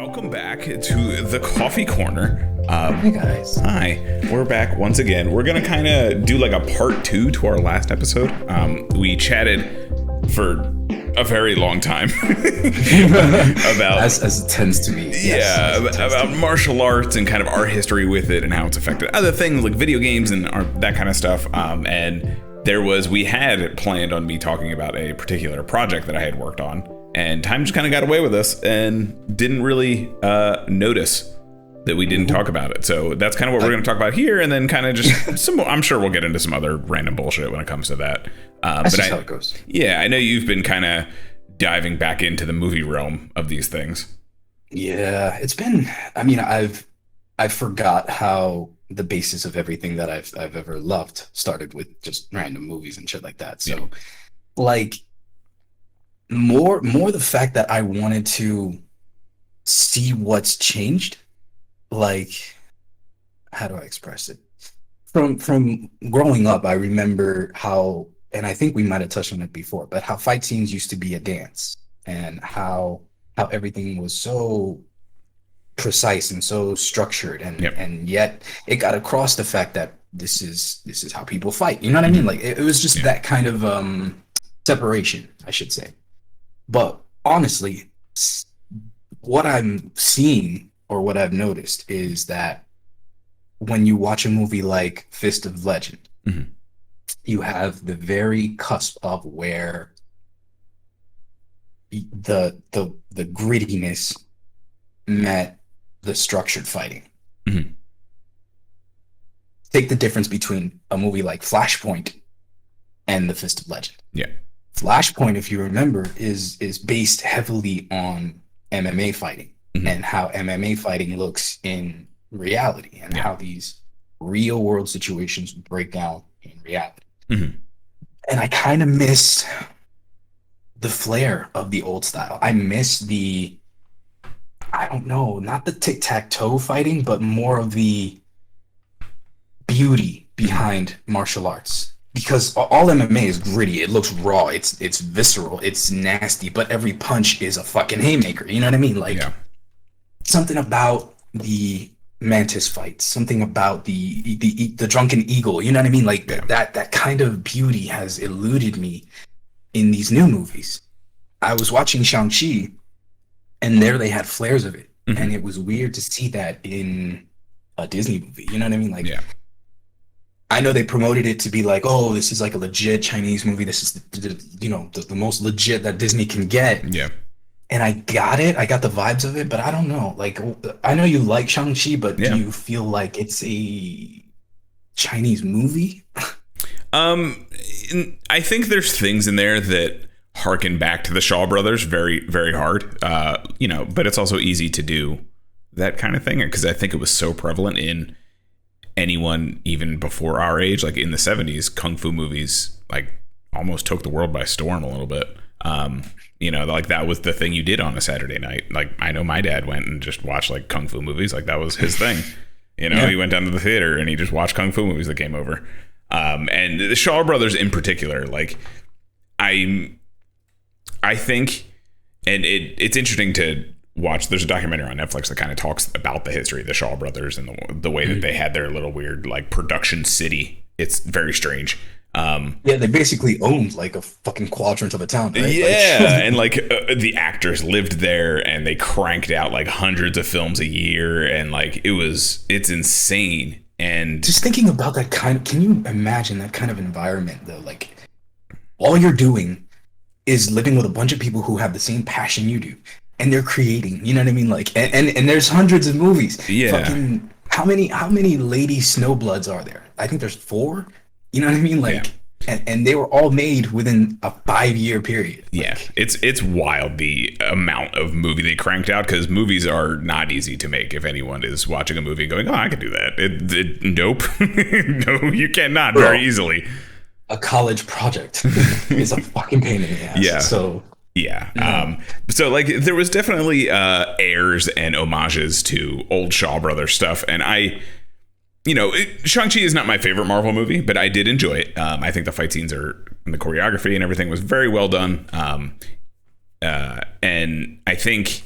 Welcome back to the Coffee Corner. Hey guys. Hi, we're back once again. We're gonna kind of do like a part 2 to our last episode. We chatted for a very long time about as it tends to be. About martial arts and kind of our history with it and how it's affected other things like video games and that kind of stuff. And we had planned on me talking about a particular project that I had worked on. And time just kind of got away with us and didn't really notice that we didn't talk about it. So that's kind of what we're going to talk about here. And then kind of just I'm sure we'll get into some other random bullshit when it comes to that. That's just how it goes. Yeah, I know you've been kind of diving back into the movie realm of these things. Yeah, it's been, I forgot how the basis of everything that I've ever loved started with just random movies and shit like that. So more the fact that I wanted to see what's changed. Like, how do I express it? From growing up, I remember how, and I think we might have touched on it before, but how fight scenes used to be a dance, and how everything was so precise and so structured, and yet it got across the fact that this is how people fight. You know what I mean? Like it was just that kind of separation, I should say. But honestly, what I'm seeing or what I've noticed is that when you watch a movie like Fist of Legend, you have the very cusp of where the grittiness met the structured fighting. Take the difference between a movie like Flashpoint and the Fist of Legend. Yeah. Flashpoint, if you remember, is based heavily on MMA fighting and how MMA fighting looks in reality and how these real world situations break down in reality. And I kind of miss the flair of the old style. I miss not the tic-tac-toe fighting, but more of the beauty behind martial arts. Because all MMA is gritty. It looks raw. It's visceral. It's nasty. But every punch is a fucking haymaker. You know what I mean? Like something about the mantis fights. Something about the drunken eagle. You know what I mean? Like that kind of beauty has eluded me in these new movies. I was watching Shang-Chi, and there they had flares of it, and it was weird to see that in a Disney movie. You know what I mean? Like. Yeah. I know they promoted it to be like, oh, this is like a legit Chinese movie. This is the most legit that Disney can get. Yeah. And I got it. I got the vibes of it, but I don't know. Like, I know you like Shang-Chi, but do you feel like it's a Chinese movie? I think there's things in there that harken back to the Shaw Brothers very, very hard. But it's also easy to do that kind of thing because I think it was so prevalent in anyone even before our age, like in the 70s, kung fu movies like almost took the world by storm a little bit. Like that was the thing you did on a Saturday night. Like I know my dad went and just watched like kung fu movies. Like that was his thing. He went down to the theater and he just watched kung fu movies that came over. And the Shaw Brothers in particular, like I think, and it's interesting to watch. There's a documentary on Netflix that kind of talks about the history of the Shaw Brothers and the way that they had their little weird like production city. It's very strange. They basically owned like a fucking quadrant of a town, right? And like the actors lived there and they cranked out like hundreds of films a year, and like it's insane. And just thinking about that can you imagine that kind of environment though? Like all you're doing is living with a bunch of people who have the same passion you do. And they're creating, you know what I mean? Like, and there's hundreds of movies. Yeah. Fucking, how many lady snowbloods are there? I think there's 4. You know what I mean? Like, and they were all made within a 5-year period. Like, it's wild the amount of movie they cranked out, because movies are not easy to make. If anyone is watching a movie and going, oh, I could do that. Nope. No, you cannot very easily. A college project is a fucking pain in the ass. Yeah. So. Yeah. So like there was definitely airs and homages to old Shaw Brothers stuff. And Shang-Chi is not my favorite Marvel movie, but I did enjoy it. I think the fight scenes and the choreography and everything was very well done. And I think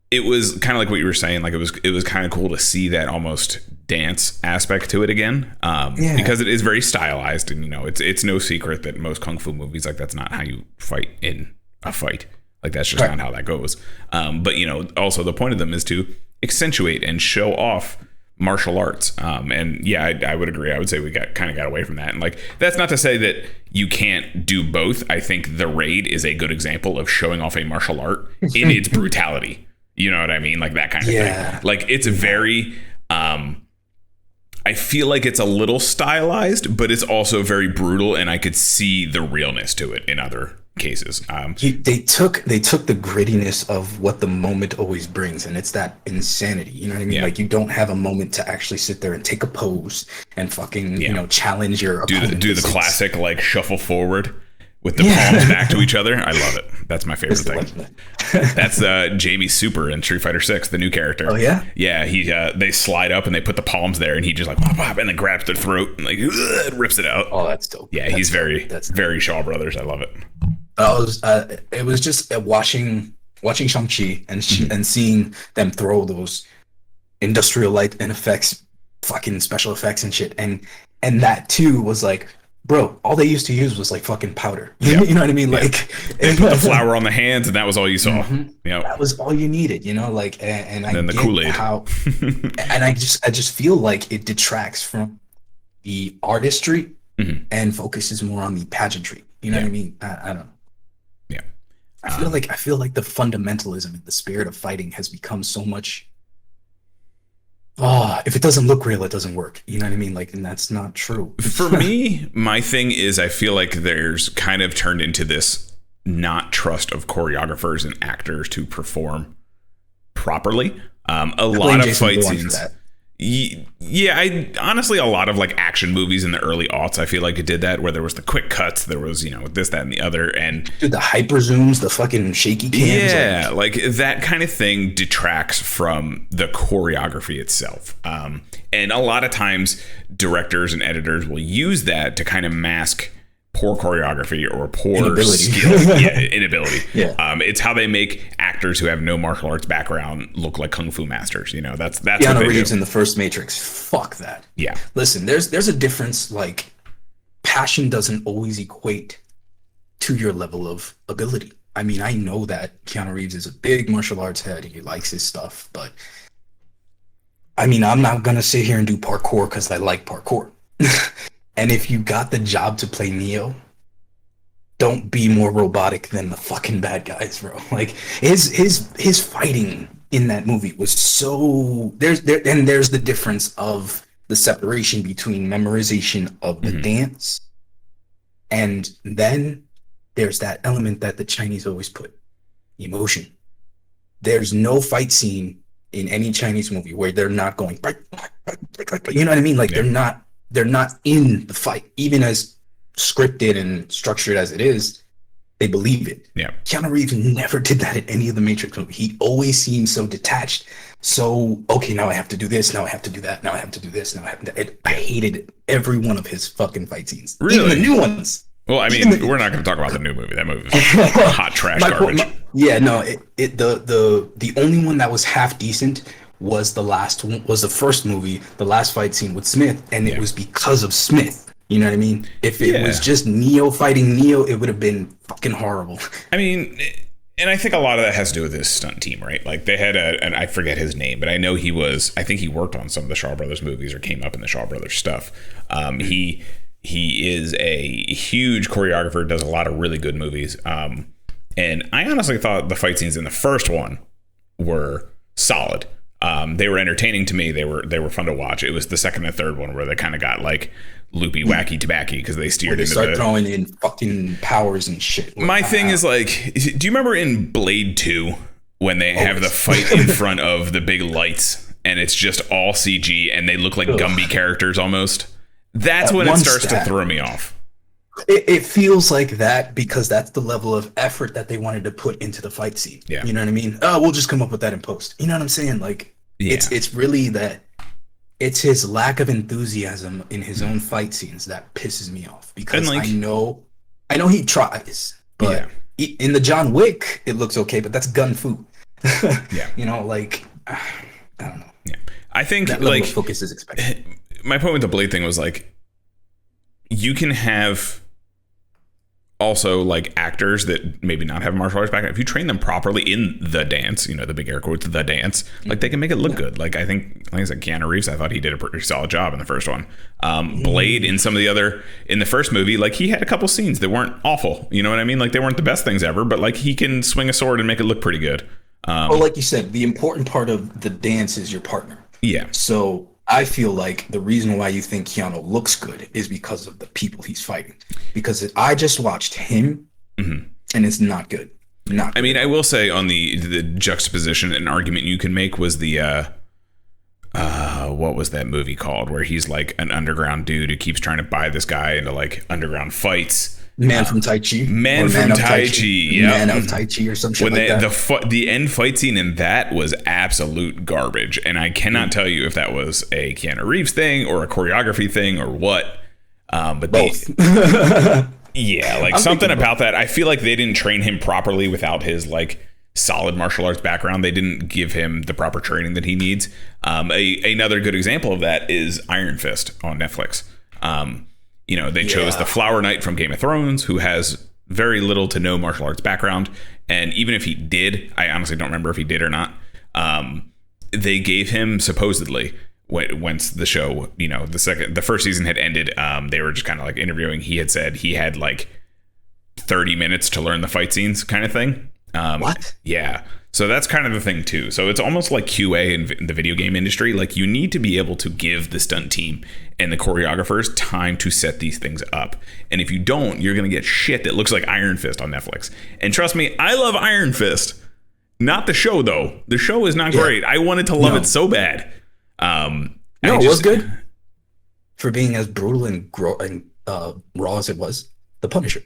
it was kind of like what you were saying. Like it was kind of cool to see that almost dance aspect to it again, because it is very stylized, and it's no secret that most kung fu movies, like, that's not how you fight in a fight. Like, that's just not how that goes. But also the point of them is to accentuate and show off martial arts. And yeah, I would agree. I would say we got away from that. And like, that's not to say that you can't do both. I think The Raid is a good example of showing off a martial art in its brutality. You know what I mean? Like that kind of thing. Like, it's very, I feel like it's a little stylized, but it's also very brutal, and I could see the realness to it in other cases. They took the grittiness of what the moment always brings, and it's that insanity. You know what I mean? Yeah. Like, you don't have a moment to actually sit there and take a pose and fucking challenge your opponent. Do the classic like shuffle forward with the palms back to each other. I love it. That's my favorite thing. That's Jamie's super in Street Fighter 6, the new character. Oh yeah? Yeah, they slide up and they put the palms there, and he just like pop, pop, and then grabs their throat and like rips it out. Oh, that's dope. Yeah, he's very Shaw Brothers. I love it. It was just watching Shang-Chi and seeing them throw those industrial light and effects, fucking special effects and shit. And that too was like, bro, all they used to use was like fucking powder. You know what I mean? Like, they put the flour on the hands, and that was all you saw. That was all you needed, like, and I then the Kool-Aid. How, and I just feel like it detracts from the artistry and focuses more on the pageantry. You know what I mean? I don't know. Yeah. I feel like the fundamentalism and the spirit of fighting has become so much. If it doesn't look real, it doesn't work. You know what I mean? Like, and that's not true. For me, my thing is, I feel like there's kind of turned into this not trust of choreographers and actors to perform properly. A lot of fight scenes. I honestly, a lot of like action movies in the early aughts, I feel like it did that, where there was the quick cuts, there was this, that, and the other, and dude, the hyper zooms, the fucking shaky cams, like that kind of thing detracts from the choreography itself. And a lot of times directors and editors will use that to kind of mask poor choreography or poor skill. Inability. It's how they make actors who have no martial arts background look like kung fu masters. That's Keanu Reeves in the first Matrix. Fuck that. Yeah. Listen, there's a difference. Like, passion doesn't always equate to your level of ability. I mean, I know that Keanu Reeves is a big martial arts head. He likes his stuff, but I mean, I'm not gonna sit here and do parkour because I like parkour. And if you got the job to play Neo, don't be more robotic than the fucking bad guys, bro. Like, his fighting in that movie was so there's the difference of the separation between memorization of the dance, and then there's that element that the Chinese always put, emotion. There's no fight scene in any Chinese movie where they're not going, you know what I mean? Like, they're not in the fight, even as scripted and structured as it is. They believe it. Yeah. Keanu Reeves never did that in any of the Matrix movies. He always seemed so detached. So, okay, now I have to do this. Now I have to do that. Now I have to do this. Now I have to. I hated every one of his fucking fight scenes. Really? Even the new ones. Well, I mean, we're not going to talk about the new movie. That movie was hot trash garbage. The only one that was half decent was the first movie, the last fight scene with Smith, and it was because of Smith. You know what I mean? If it was just Neo fighting Neo, it would have been fucking horrible. I mean, and I think a lot of that has to do with his stunt team, right? Like, they had and I forget his name, but I know I think he worked on some of the Shaw Brothers movies or came up in the Shaw Brothers stuff. He is a huge choreographer, does a lot of really good movies. And I honestly thought the fight scenes in the first one were solid. They were entertaining to me. They were fun to watch. It was the second and third one where they kind of got like loopy, wacky, tobacco because they steered into start throwing in fucking powers and shit. My thing is, like, do you remember in Blade 2 when they have the fight in front of the big lights and it's just all CG and they look like Gumby characters almost? That's when it starts to throw me off. It feels like that because that's the level of effort that they wanted to put into the fight scene. Yeah. You know what I mean? Oh, we'll just come up with that in post. You know what I'm saying? Like, it's really that it's his lack of enthusiasm in his own fight scenes that pisses me off because I know he tries, but in the John Wick, it looks okay, but that's gun fu. Yeah. Like I don't know. Yeah. I think That level of focus is expected. My point with the blade thing was like, you can have also like actors that maybe not have martial arts background. If you train them properly in the dance, the big air quotes, the dance, like they can make it look good. Like I think, like I said, Keanu Reeves, I thought he did a pretty solid job in the first one. Blade in some of the other, in the first movie, like he had a couple scenes that weren't awful. You know what I mean? Like they weren't the best things ever, but like he can swing a sword and make it look pretty good. Well, like you said, the important part of the dance is your partner. Yeah. So I feel like the reason why you think Keanu looks good is because of the people he's fighting. Because I just watched him, and it's not good. Not good. I mean, I will say on the juxtaposition, an argument you can make was the what was that movie called where he's like an underground dude who keeps trying to buy this guy into like underground fights. Man from Tai Chi. Man from Tai Chi. Yeah. Man of Tai Chi or some shit like that. The end fight scene in that was absolute garbage. And I cannot tell you if that was a Keanu Reeves thing or a choreography thing or what. But both. Yeah, like something about that. I feel like they didn't train him properly without his like solid martial arts background. They didn't give him the proper training that he needs. Another good example of that is Iron Fist on Netflix. They chose the Flower Knight from Game of Thrones, who has very little to no martial arts background. And even if he did, I honestly don't remember if he did or not. They gave him supposedly, once the show, the first season had ended, they were just kind of like interviewing. He had said he had like 30 minutes to learn the fight scenes kind of thing. What? Yeah. So that's kind of the thing too. So it's almost like QA in the video game industry. Like you need to be able to give the stunt team and the choreographers time to set these things up. And if you don't, you're going to get shit that looks like Iron Fist on Netflix. And trust me, I love Iron Fist. Not the show though. The show is not great. I wanted to love it so bad. It was good for being as brutal and raw as it was. The Punisher.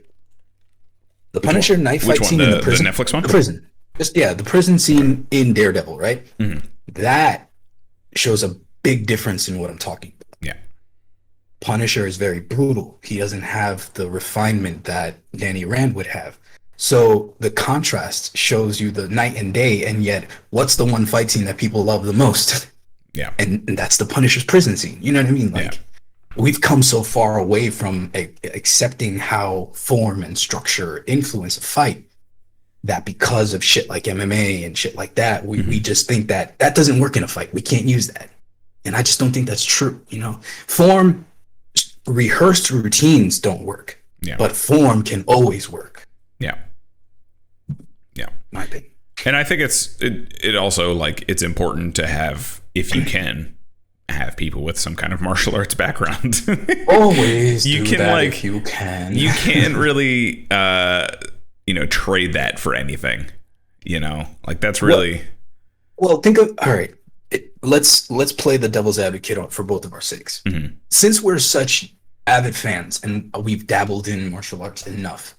The Punisher knife fight scene in the prison. The Netflix one? The prison. The prison scene in Daredevil, right? Mm-hmm. That shows a big difference in what I'm talking about. Yeah. Punisher is very brutal. He doesn't have the refinement that Danny Rand would have. So the contrast shows you the night and day, and yet what's the one fight scene that people love the most? Yeah. And that's the Punisher's prison scene. You know what I mean? Like, we've come so far away from accepting how form and structure influence a fight that because of shit like MMA and shit like that, we just think that doesn't work in a fight. We can't use that. And I just don't think that's true. Form, rehearsed routines don't work, but form can always work. Yeah. Yeah. My opinion. And I think it also like it's important to have, if you can, have people with some kind of martial arts background. Always you do can that if you can. You can't really trade that for anything. Like that's really well think of all right. Let's play the devil's advocate for both of our sakes. Mm-hmm. Since we're such avid fans and we've dabbled in martial arts enough,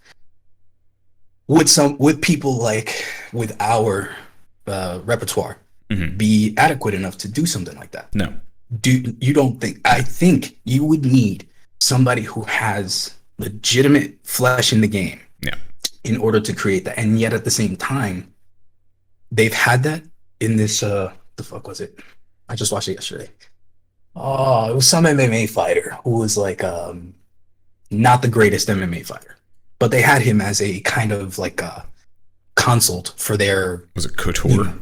would people like with our repertoire be adequate enough to do something like that? No. You don't think? I think you would need somebody who has legitimate flesh in the game in order to create that. And yet at the same time, they've had that in this the fuck was it? I just watched it yesterday. Oh, it was some MMA fighter who was like not the greatest MMA fighter, but they had him as a kind of like a consult for their. Was it Couture?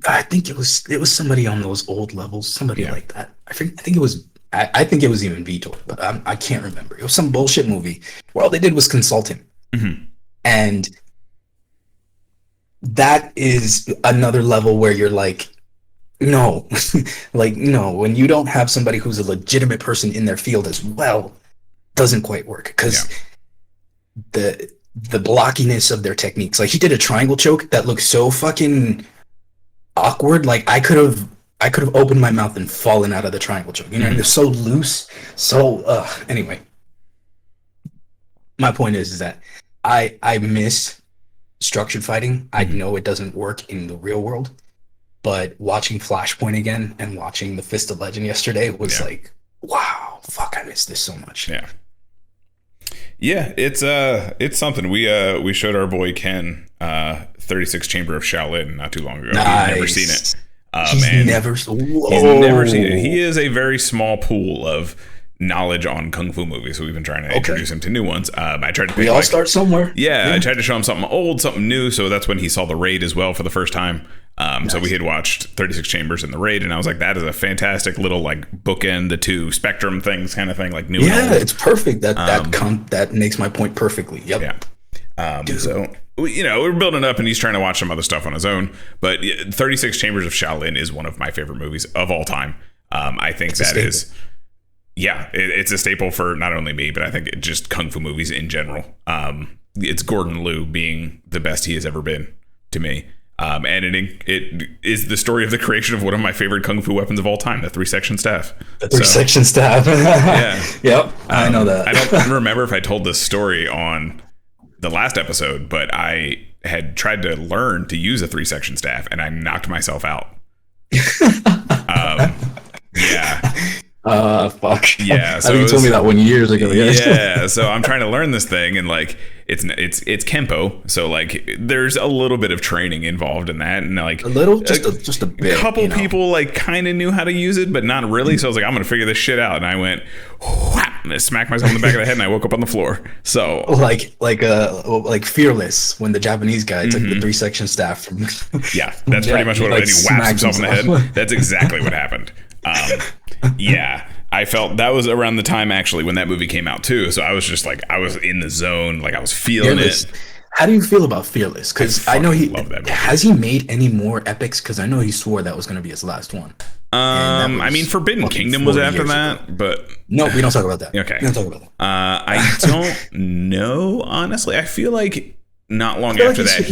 I think it was somebody on those old levels, somebody like that. I think it was even Vitor, but I can't remember. It was some bullshit movie where all they did was consult him, and that is another level where you're like, no, like no, when you don't have somebody who's a legitimate person in their field as well, doesn't quite work because the blockiness of their techniques. Like he did a triangle choke that looked so fucking awkward. Like I could have opened my mouth and fallen out of the triangle choke. And they're so loose. So anyway, my point is that I miss structured fighting. I know it doesn't work in the real world, but watching Flashpoint again and watching the Fist of Legend yesterday was like, wow, fuck, I miss this so much. Yeah, it's something. We showed our boy Ken 36 Chamber of Shaolin not too long ago. Nice. He's never seen it. He's never seen it. He is a very small pool of knowledge on kung fu movies, so we've been trying to introduce him to new ones. I tried to. We all start somewhere. Yeah, I tried to show him something old, something new. So that's when he saw The Raid as well for the first time. Nice. So we had watched 36 Chambers and The Raid, and I was like, that is a fantastic little like bookend the two spectrum things kind of thing, like new. Yeah, it's perfect. That makes my point perfectly. Yep. Yeah. So we're building up, and he's trying to watch some other stuff on his own. But 36 Chambers of Shaolin is one of my favorite movies of all time. I think that is. Yeah, it's a staple for not only me, but I think just kung fu movies in general. It's Gordon Liu being the best he has ever been to me. And it is the story of the creation of one of my favorite kung fu weapons of all time, the 3-section staff. The 3-section staff. Yeah. Yep, I know that. I don't remember if I told this story on the last episode, but I had tried to learn to use a 3-section staff, and I knocked myself out. Yeah. Fuck. Yeah, so I think you told me that 1 years ago. Yeah, so I'm trying to learn this thing, and like it's Kempo, so like there's a little bit of training involved in that, and like a little, just a bit. A couple people like kind of knew how to use it, but not really. So I was like, I'm gonna figure this shit out, and I went, whap, and I smacked myself in the back of the head, and I woke up on the floor. So like Fearless, when the Japanese guy took the 3-section staff from. Yeah, that's pretty much what it was. He whaps himself in the head. That's exactly what happened. Yeah, I felt that was around the time actually when that movie came out too. So I was just like, I was in the zone, like I was feeling Fearless. it. How do you feel about Fearless? Because I know has he made any more epics? Because I know he swore that was going to be his last one. I mean, Forbidden Kingdom was after that, but no, we don't talk about that. Okay, we don't talk about that. I don't know, honestly. I feel like not long after that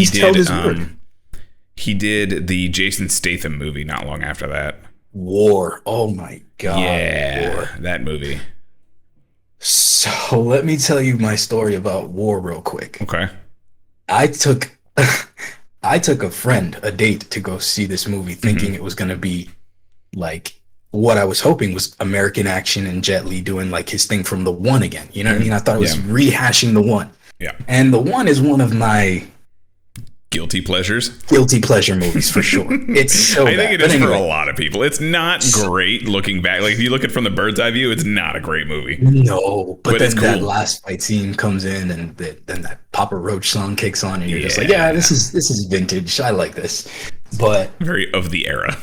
he did the Jason Statham movie. Not long after that. War. Oh my god. Yeah, War. That movie. So let me tell you my story about War real quick. Okay. I took a friend a date to go see this movie, thinking it was gonna be like what I was hoping was American action and Jet Li doing like his thing from The One again. You know what I mean? I thought it was rehashing The One. Yeah. And The One is one of my guilty pleasure movies for sure. It's so I think it is for a lot of people. It's not great looking back. Like if you look at it from the bird's eye view, it's not a great movie. No, but then it's cool. That last fight scene comes in, and then that Papa Roach song kicks on, and you're just like, yeah, this is vintage. I like this. But very of the era.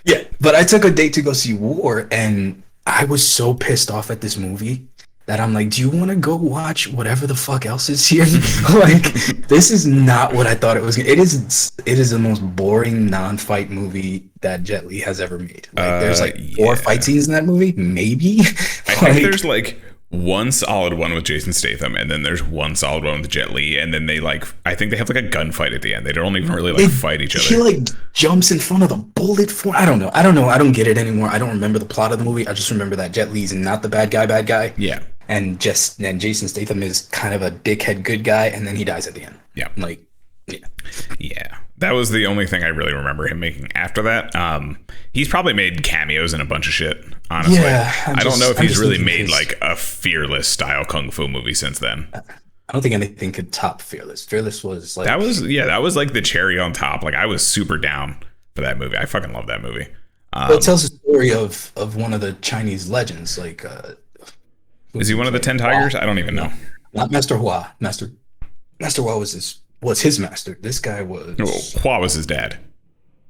Yeah, but I took a date to go see War, and I was so pissed off at this movie that I'm like, do you want to go watch whatever the fuck else is here? Like, this is not what I thought it was. It is the most boring non-fight movie that Jet Li has ever made. Like, there's like 4 fight scenes in that movie, maybe. I think there's like one solid one with Jason Statham, and then there's one solid one with Jet Li, and then I think they have like a gunfight at the end. They don't even really like fight each other. He like jumps in front of the bullet for. I don't know. I don't get it anymore. I don't remember the plot of the movie. I just remember that Jet Li's not the bad guy. Yeah. And Jason Statham is kind of a dickhead good guy, and then he dies at the end. Yeah. Like, yeah. That was the only thing I really remember him making after that. He's probably made cameos in a bunch of shit, honestly. Yeah, I don't know if he's really made like a Fearless style kung fu movie since then. I don't think anything could top Fearless. Fearless was like... That was like the cherry on top. Like, I was super down for that movie. I fucking love that movie. It tells the story of one of the Chinese legends, like... is he one of the 10 Tigers? I don't even know. Not Master Hua. Master Hua was his master. This guy was... No, Hua was his dad.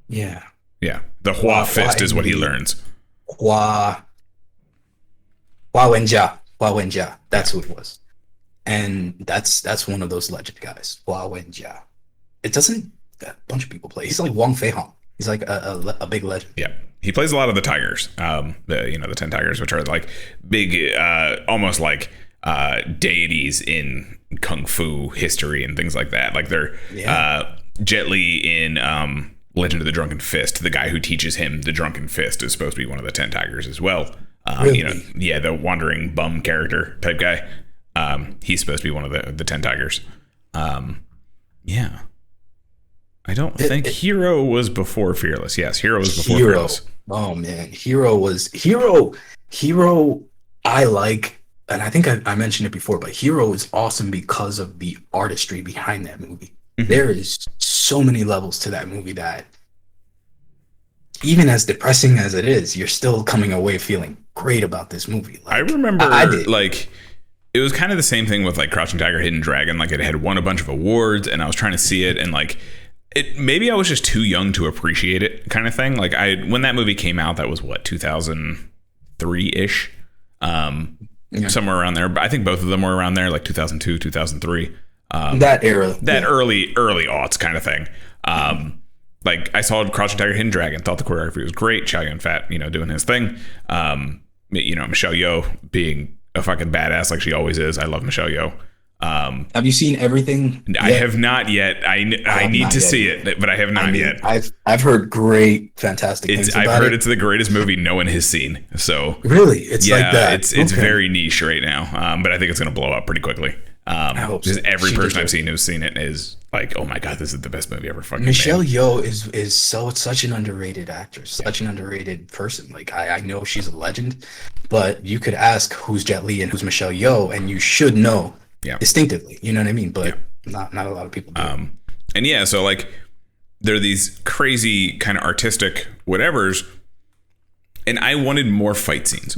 Yeah. Yeah. The Hua fist is what he learns. Hua Wenjia. That's who it was. And that's one of those legend guys. Hua Wenjia. It doesn't... A bunch of people play. He's like Wang Fei Hong. He's like a big legend. Yeah. He plays a lot of the Tigers, the 10 Tigers, which are like big, almost like deities in kung fu history and things like that. Like they're Jet Li in Legend of the Drunken Fist. The guy who teaches him the Drunken Fist is supposed to be one of the 10 Tigers as well. Really? The wandering bum character type guy. He's supposed to be one of the 10 Tigers. Yeah. I don't think Hero was before Fearless. Yes, Hero was before Fearless. Oh man, Hero. I like, and I think I mentioned it before, but Hero is awesome because of the artistry behind that movie. There is so many levels to that movie that, even as depressing as it is, you're still coming away feeling great about this movie. I remember, like, it was kind of the same thing with like Crouching Tiger, Hidden Dragon. Like, it had won a bunch of awards, and I was trying to see it, and like, maybe I was just too young to appreciate it, kind of thing. Like, when that movie came out, that was what, 2003 ish, somewhere around there. But I think both of them were around there, like 2002, 2003. That era, early aughts kind of thing. Like, I saw Crouching Tiger, Hidden Dragon, thought the choreography was great. Chow Yun-fat, doing his thing. Michelle Yeoh being a fucking badass like she always is. I love Michelle Yeoh. Have you seen everything yet? I have not yet. I need to see it, but I have not yet. I've heard fantastic things about it. I've heard it's the greatest movie no one has seen. So really, it's like that. It's very niche right now. But I think it's going to blow up pretty quickly. I hope so. Every person I've seen who's seen it is like, oh my god, this is the best movie ever fucking made. Michelle Yeoh is such an underrated actress, such an underrated person. Like, I know she's a legend, but you could ask who's Jet Li and who's Michelle Yeoh, and you should know distinctively. You know what I mean? But not a lot of people do. And yeah, so like, there are these crazy kind of artistic whatevers, and I wanted more fight scenes.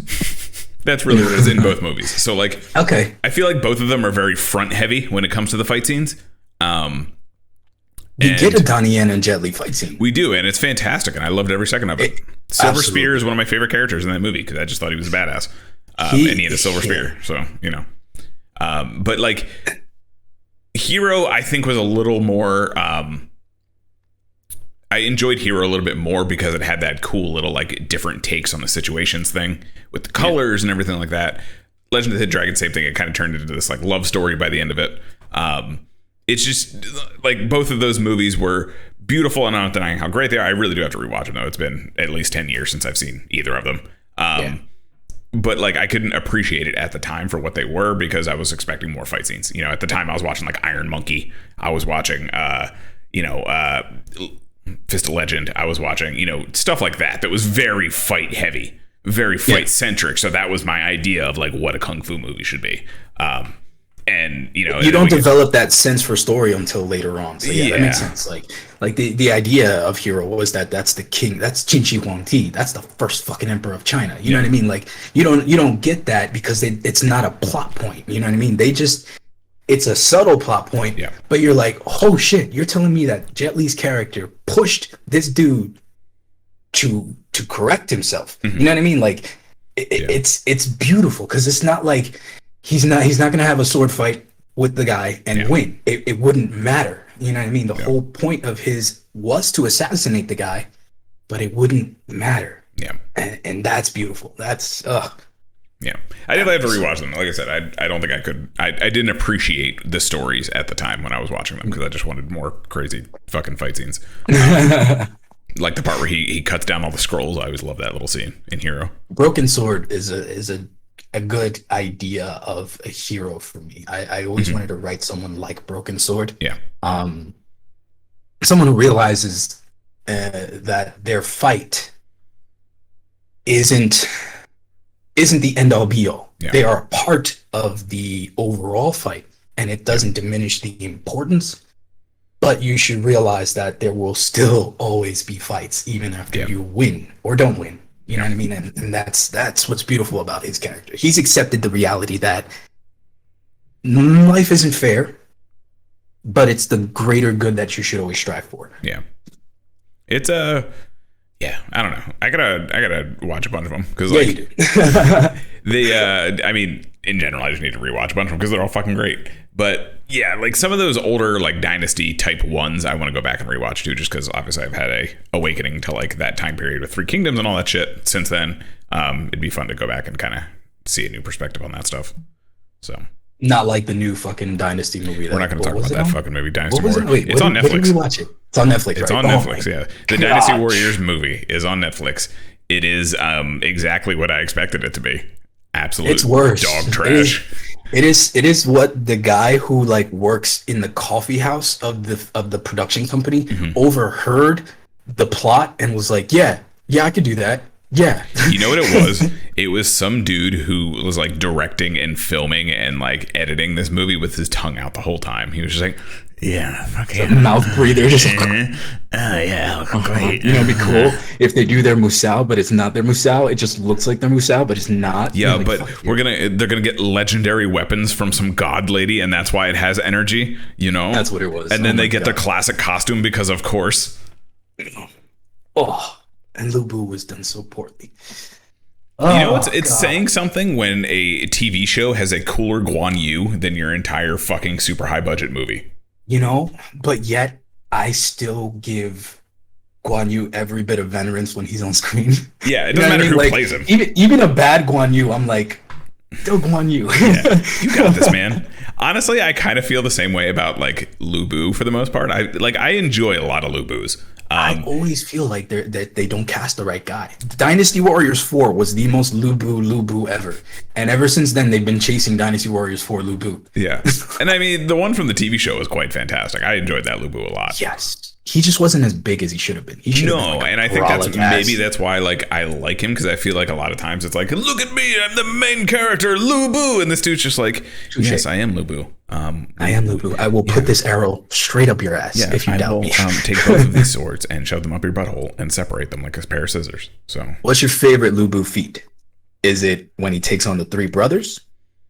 That's really what it is in both movies. So like, okay, I feel like both of them are very front heavy when it comes to the fight scenes. We get a Donnie Yen and Jet Li fight scene. We do, and it's fantastic, and I loved every second of it. Silver Spear is one of my favorite characters in that movie because I just thought he was a badass. And he had a silver spear, so but like, Hero, I think, was a little more. I enjoyed Hero a little bit more because it had that cool little like different takes on the situations thing with the colors and everything like that. Legend of the Hidden Dragon, same thing. It kind of turned into this like love story by the end of it. It's just like, both of those movies were beautiful, and I'm not denying how great they are. I really do have to rewatch them though. It's been at least 10 years since I've seen either of them. But like, I couldn't appreciate it at the time for what they were because I was expecting more fight scenes. At the time I was watching like Iron Monkey. I was watching, Fist of Legend. I was watching, stuff like that was very fight heavy, very fight centric. So that was my idea of like what a kung fu movie should be. And you don't develop that sense for story until later on. So that makes sense. Like the idea of Hero was that's the king, that's Qin Shi Huangdi, that's the first fucking emperor of China. You know what I mean? Like, you don't get that because it's not a plot point. You know what I mean? It's a subtle plot point, but you're like, oh shit, you're telling me that Jet Li's character pushed this dude to correct himself. You know what I mean? Like, it's beautiful because it's not like he's not gonna have a sword fight with the guy and win. It wouldn't matter. You know what I mean? The whole point of his was to assassinate the guy, but it wouldn't matter. And that's beautiful. That's Yeah, I did have to rewatch them. Like I said, I don't think I could. I didn't appreciate the stories at the time when I was watching them because I just wanted more crazy fucking fight scenes. Like the part where he cuts down all the scrolls. I always love that little scene in Hero. Broken Sword is a good idea of a hero for me. I always wanted to write someone like Broken Sword. Someone who realizes that their fight isn't the end all be all. They are a part of the overall fight, and it doesn't diminish the importance. But you should realize that there will still always be fights, even after you win or don't win. You know what I mean? And that's what's beautiful about his character. He's accepted the reality that life isn't fair, but it's the greater good that you should always strive for. It's I don't know. I gotta watch a bunch of them because you do. I mean, in general, I just need to rewatch a bunch of them because they're all fucking great. But yeah, like some of those older like Dynasty type ones, I want to go back and rewatch too, just because obviously I've had a awakening to like that time period with Three Kingdoms and all that shit since then. It'd be fun to go back and kind of see a new perspective on that stuff. So. Not like the new fucking Dynasty movie. We're not going to talk about that fucking movie, Dynasty Warriors. Warriors. It's on Netflix. When did we watch it? It's on Netflix, It's on Netflix, yeah. The Dynasty Warriors movie is on Netflix. It is exactly what I expected it to be. Absolute it's worse. Dog trash. It is what the guy who like works in the coffee house of the production company overheard the plot and was like, yeah, I could do that. Yeah. You know what it was? It was some dude who was like directing and filming and like editing this movie with his tongue out the whole time. He was just like, yeah, fucking Mouth breather. Just yeah, great. You know, it'd be cool if they do their musou, but it's not their musou. It just looks like their musou, but it's not. Yeah, like, but they're gonna get legendary weapons from some god lady, and that's why it has energy. You know, that's what it was. And then they get their classic costume because, of course. Oh, and Lubu was done so poorly. You know, it's saying something when a TV show has a cooler Guan Yu than your entire fucking super high budget movie. You know, but yet I still give Guan Yu every bit of venerance when he's on screen. Yeah, it doesn't matter who plays him. Even a bad Guan Yu, I'm like, still Guan Yu. Yeah, you got this, man. Honestly, I kind of feel the same way about like Lubu for the most part. I enjoy a lot of Lubus. I always feel like they don't cast the right guy. Dynasty Warriors 4 was the most Lubu ever. And ever since then, they've been chasing Dynasty Warriors 4 Lubu. Yeah. And I mean, the one from the TV show was quite fantastic. I enjoyed that Lubu a lot. Yes. He just wasn't as big as he should have been. And I think that's why like I like him, because I feel like a lot of times it's like, look at me, I'm the main character, Lubu, and this dude's just like, yes, I am Lubu. I am Lubu. I will put this arrow straight up your ass if you doubt me. Take both of these swords and shove them up your butthole and separate them like a pair of scissors. So, what's your favorite Lubu feat? Is it when he takes on the three brothers,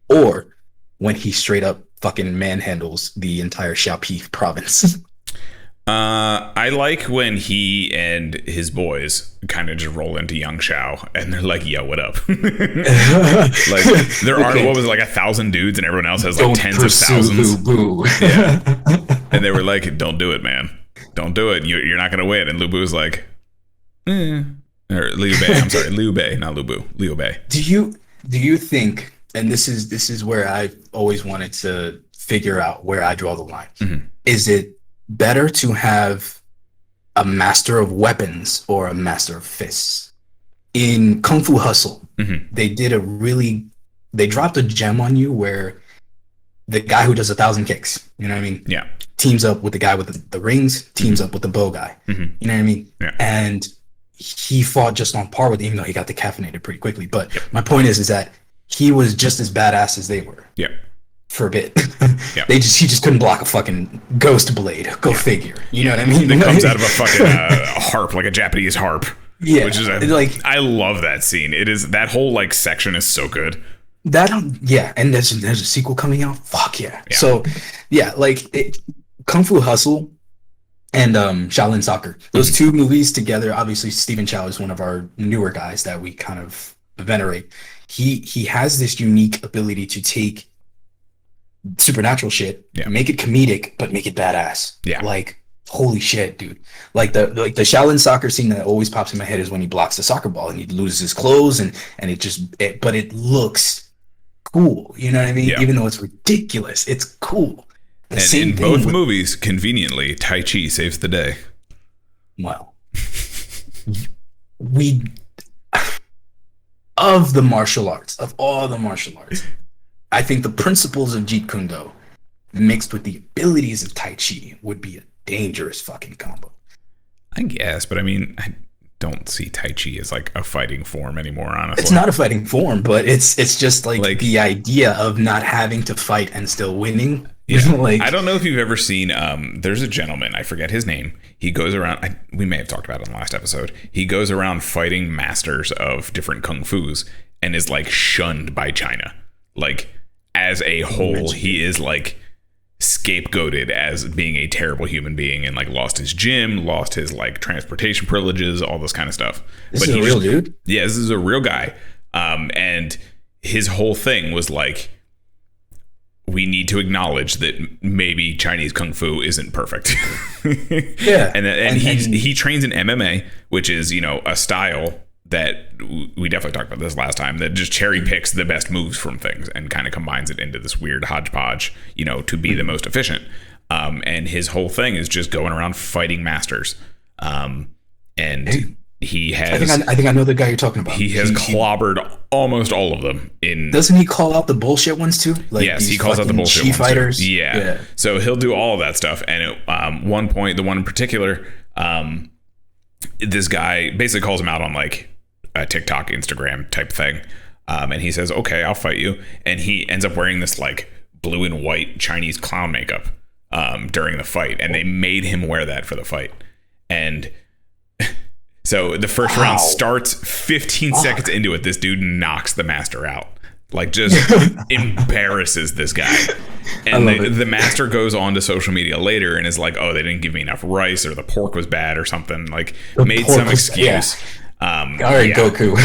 or when he straight up fucking manhandles the entire Xiaopi province? I like when he and his boys kind of just roll into Yang Shao and they're like, yo, what up? Like there are, what was it, like 1,000 dudes and everyone else has like tens of thousands. Yeah. And they were like, don't do it, man. Don't do it. You're not going to win. And Lubu was like, or Liu Bei. I'm sorry, Liu Bei, not Lubu. Liu Bei. Do you think, and this is where I always wanted to figure out where I draw the line. Mm-hmm. Is it better to have a master of weapons or a master of fists? In Kung Fu Hustle, they dropped a gem on you where the guy who does 1,000 kicks, you know what I mean? Yeah. Teams up with the guy with the rings, teams up with the bow guy. Mm-hmm. You know what I mean? Yeah. And he fought just on par with him, even though he got decaffeinated pretty quickly. But my point is that he was just as badass as they were. Yeah. For a bit. Yeah. He just couldn't block a fucking ghost blade. Go figure. You know what I mean? It comes out of a fucking harp, like a Japanese harp. Yeah. Which is like, I love that scene. It is, that whole like section is so good. And there's a sequel coming out. Fuck yeah. So yeah, like Kung Fu Hustle and Shaolin Soccer. Those two movies together. Obviously, Stephen Chow is one of our newer guys that we kind of venerate. He has this unique ability to take supernatural shit, make it comedic, but make it badass. Yeah. Like, holy shit, dude. Like the Shaolin Soccer scene that always pops in my head is when he blocks the soccer ball and he loses his clothes and but it looks cool. You know what I mean? Yeah. Even though it's ridiculous, it's cool. And in both movies, conveniently, Tai Chi saves the day. Well, of all the martial arts, I think the principles of Jeet Kune Do mixed with the abilities of Tai Chi would be a dangerous fucking combo. I guess, but I mean, I don't see Tai Chi as like a fighting form anymore, honestly. It's not a fighting form, but it's just like the idea of not having to fight and still winning. Yeah. Like, I don't know if you've ever seen, there's a gentleman, I forget his name. He goes around, we may have talked about it in the last episode. He goes around fighting masters of different kung fus and is like shunned by China. Like, as a whole, he is like scapegoated as being a terrible human being and like lost his gym, lost his like transportation privileges, all this kind of stuff. This is a real dude? Yeah, this is a real guy. And his whole thing was like, we need to acknowledge that maybe Chinese kung fu isn't perfect. Yeah. And he trains in MMA, which is, you know, a style that we definitely talked about this last time, that just cherry picks the best moves from things and kind of combines it into this weird hodgepodge, you know, to be the most efficient. And his whole thing is just going around fighting masters. He has, I think I know the guy you're talking about. He has clobbered almost all of them. Doesn't he call out the bullshit ones too? Like, yes, he calls out the bullshit ones fighters. Too. Yeah. So he'll do all of that stuff. And at one point, the one in particular, this guy basically calls him out on like a TikTok, Instagram type thing. And he says, okay, I'll fight you. And he ends up wearing this like blue and white Chinese clown makeup during the fight. And they made him wear that for the fight. And so the first round starts 15 seconds into it. This dude knocks the master out. Like, just embarrasses this guy. And the master goes on to social media later and is like, oh, they didn't give me enough rice, or the pork was bad or something. Like, made some excuse. All right, Goku.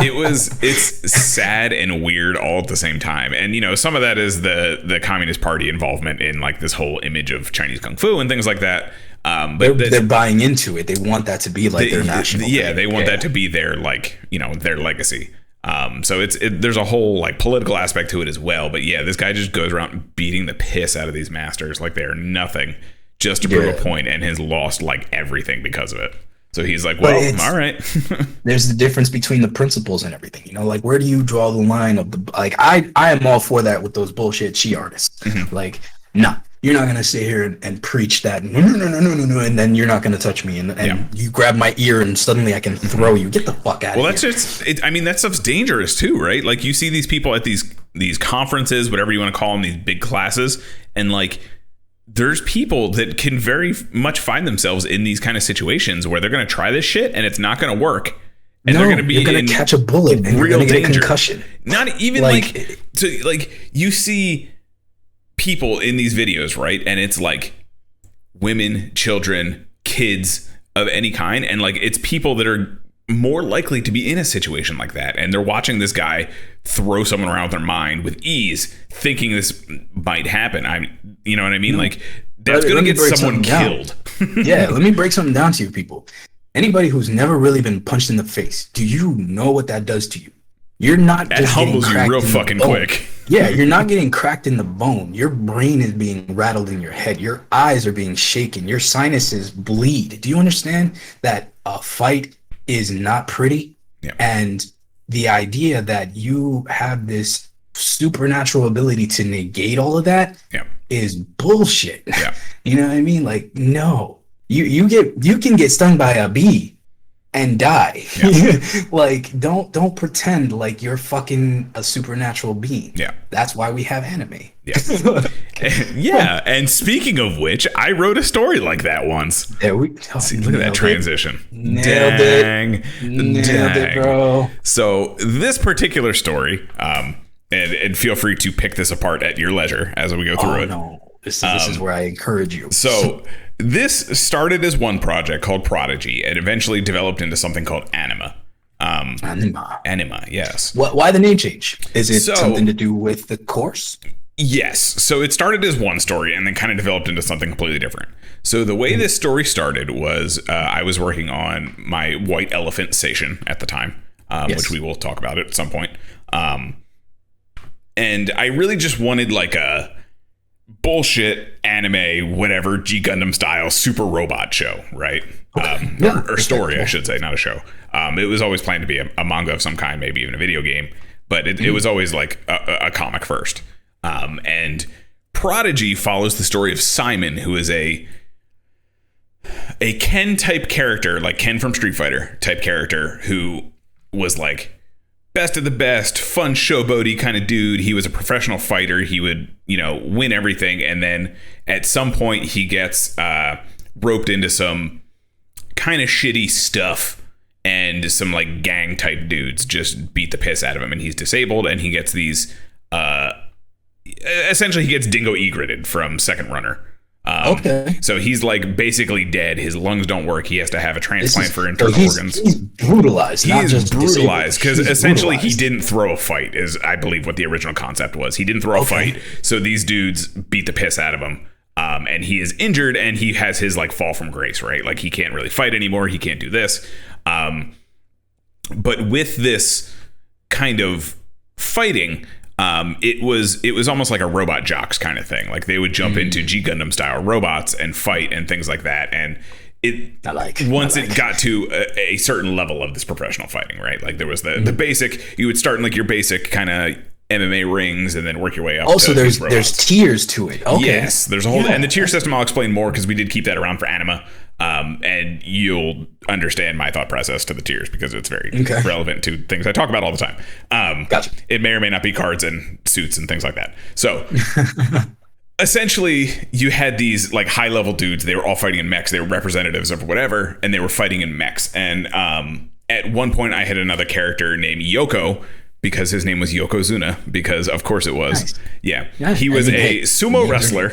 It's sad and weird all at the same time. And, you know, some of that is the Communist Party involvement in like this whole image of Chinese Kung Fu and things like that. But they're buying into it. They want that to be like their national thing. They want that to be their, like, you know, their legacy. So there's a whole like political aspect to it as well. But yeah, this guy just goes around beating the piss out of these masters like they're nothing, just to prove a point, and has lost like everything because of it. So he's like, well, all right. There's the difference between the principles and everything, you know, like, where do you draw the line of the, like, I am all for that with those bullshit chi artists. Like, nah, you're not going to sit here and preach that. No, and then you're not going to touch me. And you grab my ear and suddenly I can throw you. Get the fuck out of here. Well, that's just, I mean, that stuff's dangerous too, right? Like, you see these people at these conferences, whatever you want to call them, these big classes. And like, there's people that can very much find themselves in these kind of situations where they're going to try this shit and it's not going to work. And they're going to be you're going to catch a bullet and you're going to get a concussion. Not even like you see people in these videos, right? And it's like women, children, kids of any kind. And like, it's people that are more likely to be in a situation like that. And they're watching this guy throw someone around their mind with ease, thinking this might happen. You know what I mean? Like, that's going to get someone killed. Yeah. Let me break something down to you people. Anybody who's never really been punched in the face, do you know what that does to you? You're not just humbles you real fucking quick. Yeah, you're not getting cracked in the bone. Your brain is being rattled in your head. Your eyes are being shaken. Your sinuses bleed. Do you understand that a fight is not pretty? Yeah. And the idea that you have this supernatural ability to negate all of that is bullshit. Yeah. You know what I mean? Like, no. You can get stung by a bee and die. Yeah. Like, don't pretend like you're fucking a supernatural being. Yeah. That's why we have anime. Yeah. Yeah. And speaking of which, I wrote a story like that once. See, look at that transition. Nailed it, bro. So this particular story, and feel free to pick this apart at your leisure as we go through it. No. This is where I encourage you. So this started as one project called Prodigy and eventually developed into something called Anima. Anima, yes. Why the name change? Is it something to do with the course? Yes. So it started as one story and then kind of developed into something completely different. So the way this story started was I was working on my White Elephant station at the time, which we will talk about at some point. And I really just wanted like a bullshit anime, whatever, G Gundam style super robot show, right? Or story, I should say, not a show. It was always planned to be a manga of some kind, maybe even a video game, but it was always like a comic first. And Prodigy follows the story of Simon, who is a Ken type character, like Ken from Street Fighter type character, who was like best of the best, fun showboaty kind of dude. He was a professional fighter. He would, win everything. And then at some point he gets roped into some kind of shitty stuff, and some like gang type dudes just beat the piss out of him, and he's disabled, and he gets these essentially he gets dingo egretted from Second Runner. So he's like basically dead. His lungs don't work. He has to have a transplant for internal organs. He's brutalized. He's brutalized because essentially he didn't throw a fight, is I believe what the original concept was. He didn't throw a fight. So these dudes beat the piss out of him. And he is injured, and he has his like fall from grace, right? Like he can't really fight anymore. He can't do this. But with this kind of fighting, it was almost like a Robot Jocks kind of thing. Like they would jump into G Gundam style robots and fight and things like that. And it got to a certain level of this professional fighting, right? Like there was the basic. You would start in like your basic kind of MMA rings and then work your way up. Also, there's tiers to it. Okay. Yes, there's a whole and the tier system I'll explain more because we did keep that around for Anima. And you'll understand my thought process to the tears because it's very relevant to things I talk about all the time. Gotcha. It may or may not be cards and suits and things like that. So essentially, you had these like high level dudes. They were all fighting in mechs. They were representatives of whatever, and they were fighting in mechs. And at one point, I had another character named Yoko because his name was Yokozuna, because of course it was. Nice. Yeah. He was a sumo wrestler.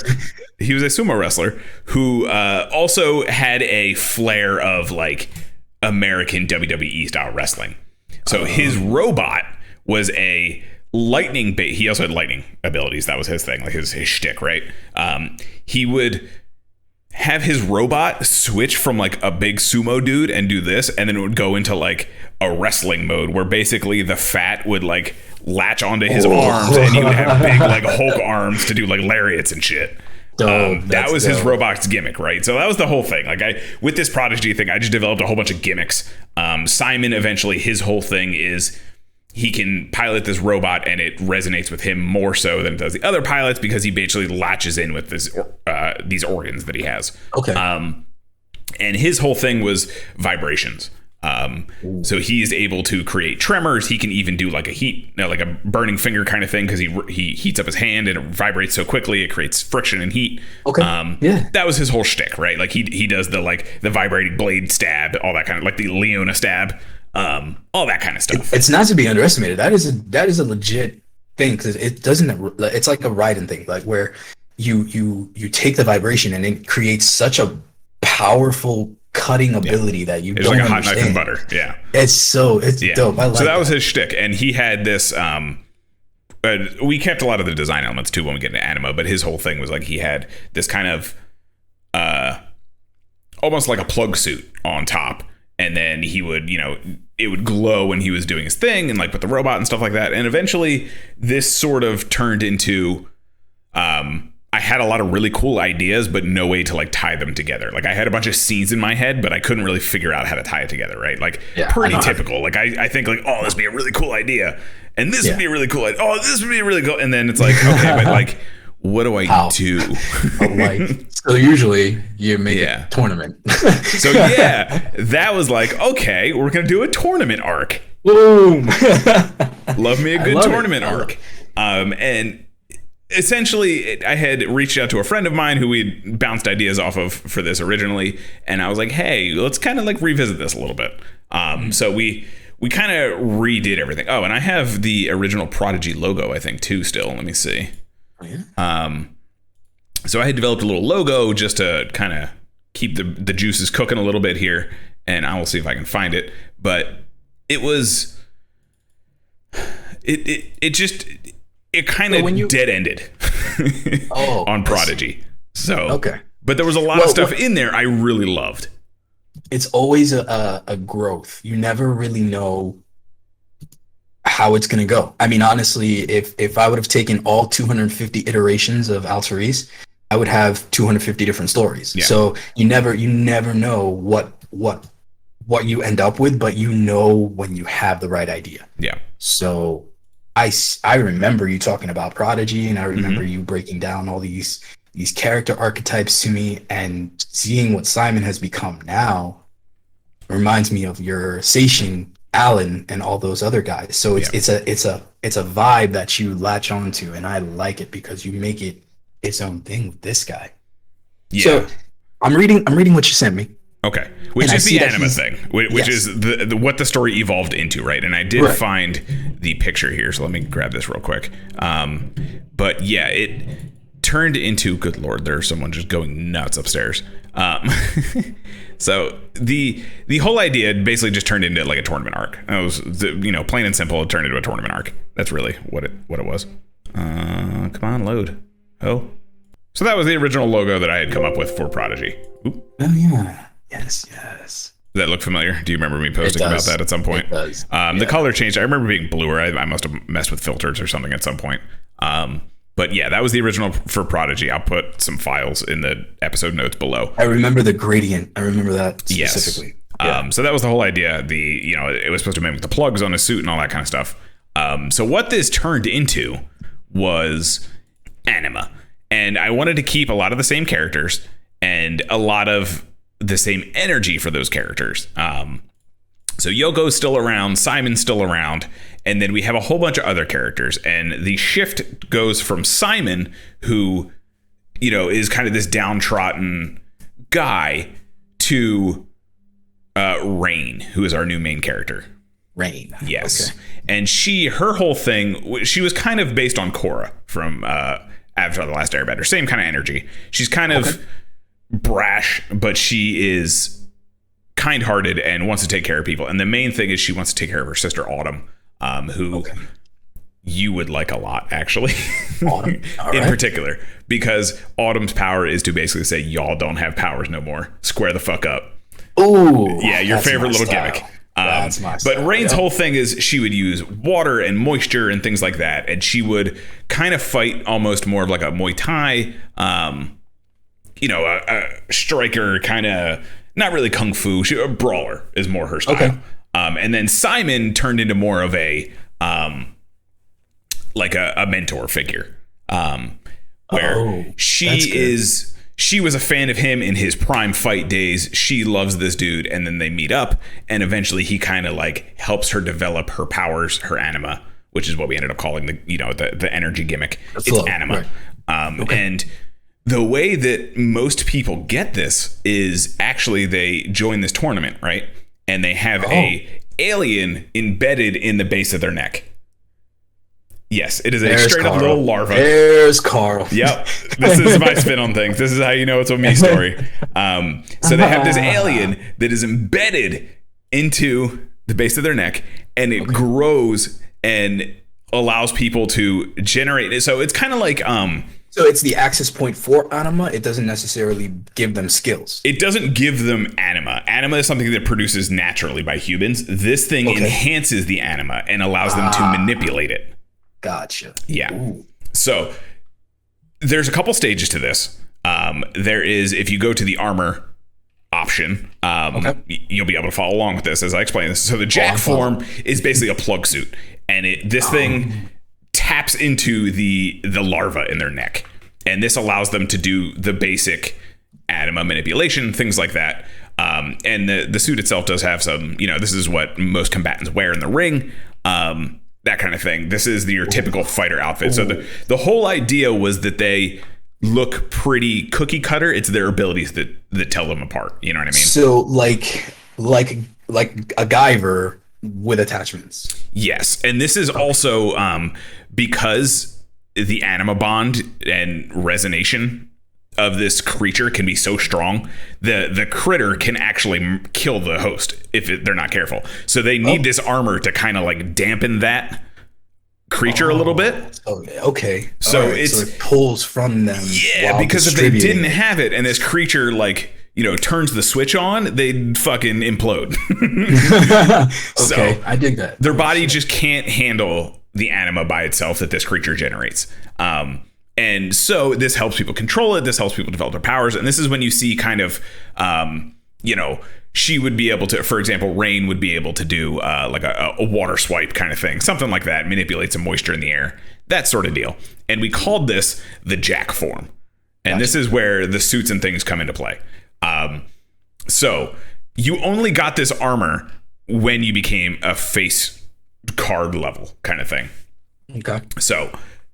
He was a sumo wrestler who also had a flair of like American WWE style wrestling. So his robot was a lightning bait. He also had lightning abilities. That was his thing, like his shtick, right? He would have his robot switch from like a big sumo dude and do this, and then it would go into like a wrestling mode where basically the fat would like latch onto his arms, and he would have big like Hulk arms to do like lariats and shit. That was his robot's gimmick, right? So that was the whole thing. Like with this Prodigy thing, I just developed a whole bunch of gimmicks. Simon, eventually, his whole thing is he can pilot this robot and it resonates with him more so than it does the other pilots because he basically latches in with this, these organs that he has. Okay. And his whole thing was vibrations. So he's able to create tremors. He can even do like a burning finger kind of thing because he heats up his hand and it vibrates so quickly it creates friction and heat. Okay. That was his whole shtick, right? Like he does the vibrating blade stab, all that kind of like the Leona stab. All that kind of stuff. It's not to be underestimated. That is a legit thing because it doesn't. It's like a Raiden thing, like where you take the vibration and it creates such a powerful cutting ability that you it's don't like a understand. hot knife and butter. Yeah, it's dope. I like so that was his shtick, and he had this. We kept a lot of the design elements too when we get into anima, but his whole thing was like he had this kind of almost like a plug suit on top. And then he would, it would glow when he was doing his thing and like with the robot and stuff like that. And eventually this sort of turned into, I had a lot of really cool ideas, but no way to like tie them together. Like I had a bunch of scenes in my head, but I couldn't really figure out how to tie it together. Right. Like pretty typical. Like I think like, oh, this would be a really cool idea. And this would be a really cool idea. Oh, this would be really cool. And then it's like, okay, but like, what do I do? So usually you make a tournament. So that was like, okay, we're going to do a tournament arc. Boom. Love me a good tournament arc. And essentially I had reached out to a friend of mine who we'd bounced ideas off of for this originally. And I was like, hey, let's kind of like revisit this a little bit. So we kind of redid everything. Oh, and I have the original Prodigy logo, I think, too, still. Let me see. Oh, yeah. So I had developed a little logo just to kind of keep the juices cooking a little bit here, and I will see if I can find it. But it was it kind of dead ended on Prodigy. So but there was a lot of stuff in there I really loved. It's always a growth. You never really know how it's going to go. I mean, honestly, if I would have taken all 250 iterations of Alteris, I would have 250 different stories. Yeah. So you never know what you end up with, but you know when you have the right idea. Yeah. So I remember you talking about Prodigy, and I remember you breaking down all these character archetypes to me, and seeing what Simon has become now reminds me of your Seishin, Alan, and all those other guys. So it's a vibe that you latch onto, and I like it because you make it its own thing with this guy. Yeah. So I'm reading what you sent me. Okay, which is the anima thing, which is the what the story evolved into, right? And I did find the picture here, so let me grab this real quick. But yeah, it turned into, good Lord, there's someone just going nuts upstairs. So the whole idea basically just turned into like a tournament arc. It was, plain and simple. It turned into a tournament arc. That's really what it was. Come on, load. Oh, so that was the original logo that I had come up with for Prodigy. Oop. Oh yeah, yes. Does that look familiar? Do you remember me posting about that at some point? It does. The color changed. I remember being bluer. I must have messed with filters or something at some point. But yeah, that was the original for Prodigy. I'll put some files in the episode notes below. I remember the gradient. I remember that specifically. Yes. So that was the whole idea. It was supposed to mimic the plugs on his suit and all that kind of stuff. So what this turned into was anima. And I wanted to keep a lot of the same characters and a lot of the same energy for those characters. So Yoko's still around, Simon's still around, and then we have a whole bunch of other characters. And the shift goes from Simon, who, you know, is kind of this downtrodden guy, to Rain, who is our new main character. Rain. Yes. Okay. And her whole thing, she was kind of based on Korra from Avatar: The Last Airbender. Same kind of energy. She's kind of brash, but she is kind-hearted and wants to take care of people. And the main thing is she wants to take care of her sister Autumn, who you would like a lot, actually. Autumn. In particular, because Autumn's power is to basically say, y'all don't have powers no more. Square the fuck up. Ooh. Yeah, your favorite little gimmick. That's my style. But Rain's whole thing is she would use water and moisture and things like that. And she would kind of fight almost more of like a Muay Thai, you know, a striker kind of, not really kung fu. A brawler is more her style. Okay. And then Simon turned into more of a like a mentor figure, where she was a fan of him in his prime fight days. She loves this dude, and then they meet up, and eventually he kind of like helps her develop her powers, her anima, which is what we ended up calling the energy gimmick. It's anima. Right. And the way that most people get this is actually they join this tournament, right? And they have a alien embedded in the base of their neck. Yes, it is a straight up little larva. There's Carl. Yep. This is my spin on things. This is how you know it's a me story. So they have this alien that is embedded into the base of their neck, and it grows and allows people to generate it. So it's kind of like so it's the access point for anima. It doesn't necessarily give them skills. It doesn't give them anima. Anima is something that produces naturally by humans. This thing enhances the anima and allows them to manipulate it. Gotcha. Yeah. Ooh. So there's a couple stages to this. There is, if you go to the armor option, you'll be able to follow along with this as I explain this. So the Jackform is basically a plug suit, and this thing taps into the larva in their neck, and this allows them to do the basic anima manipulation, things like that. And the suit itself does have some, you know, this is what most combatants wear in the ring, that kind of thing. This is your typical fighter outfit. So the whole idea was that they look pretty cookie cutter. It's their abilities that tell them apart. You know what I mean? So like a Guyver with attachments. Yes. And this is also because the anima bond and resonation of this creature can be so strong, the critter can actually kill the host if they're not careful. So they need this armor to kind of like dampen that creature a little bit. Okay. So so it pulls from them. Yeah, because if they didn't have it and this creature like, you know, turns the switch on, they'd fucking implode. So I dig that. Their body just can't handle the anima by itself that this creature generates. And so this helps people control it. This helps people develop their powers. And this is when you see kind of, you know, she would be able to, for example, Rain would be able to do like a water swipe kind of thing, something like that, manipulate some moisture in the air, that sort of deal. And we called this the Jackform. And this is where the suits and things come into play. So you only got this armor when you became a face card level kind of thing. Okay. So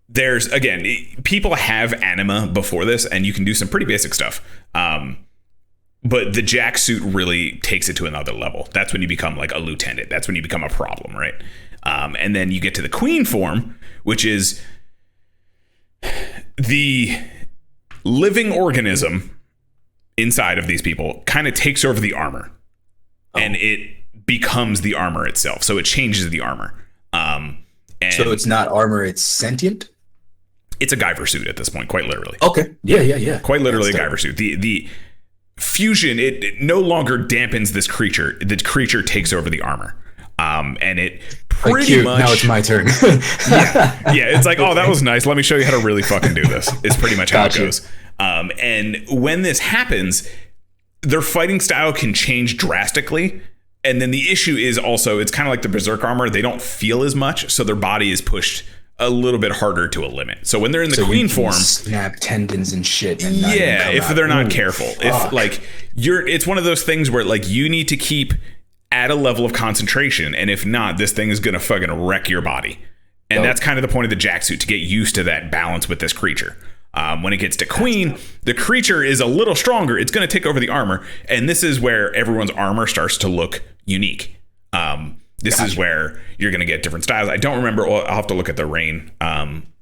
there's, again, people have anima before this, and you can do some pretty basic stuff. But the Jack suit really takes it to another level. That's when you become like a lieutenant. That's when you become a problem, right? And then you get to the Queen form, which is the living organism inside of these people kind of takes over the armor, and it becomes the armor itself. So it changes the armor. And so it's not armor, it's sentient? It's a Guyver suit at this point, quite literally. Okay. Yeah. Quite literally a Guyver suit. The fusion, it no longer dampens this creature. The creature takes over the armor. And it pretty much... Now it's my turn. yeah, it's like, oh, that was nice. Let me show you how to really fucking do this. It's pretty much how it goes. And when this happens, their fighting style can change drastically. And then the issue is also, it's kind of like the Berserk armor. They don't feel as much, so their body is pushed a little bit harder to limit. So when they're in the queen form, snap tendons and shit. And if they're not careful, if like it's one of those things where like you need to keep at a level of concentration, and if not, this thing is gonna fucking wreck your body. And that's kind of the point of the jacksuit, to get used to that balance with this creature. When it gets to queen, the creature is a little stronger. It's going to take over the armor. And this is where everyone's armor starts to look unique. This is where you're going to get different styles. I don't remember. Well, I'll have to look at the Rain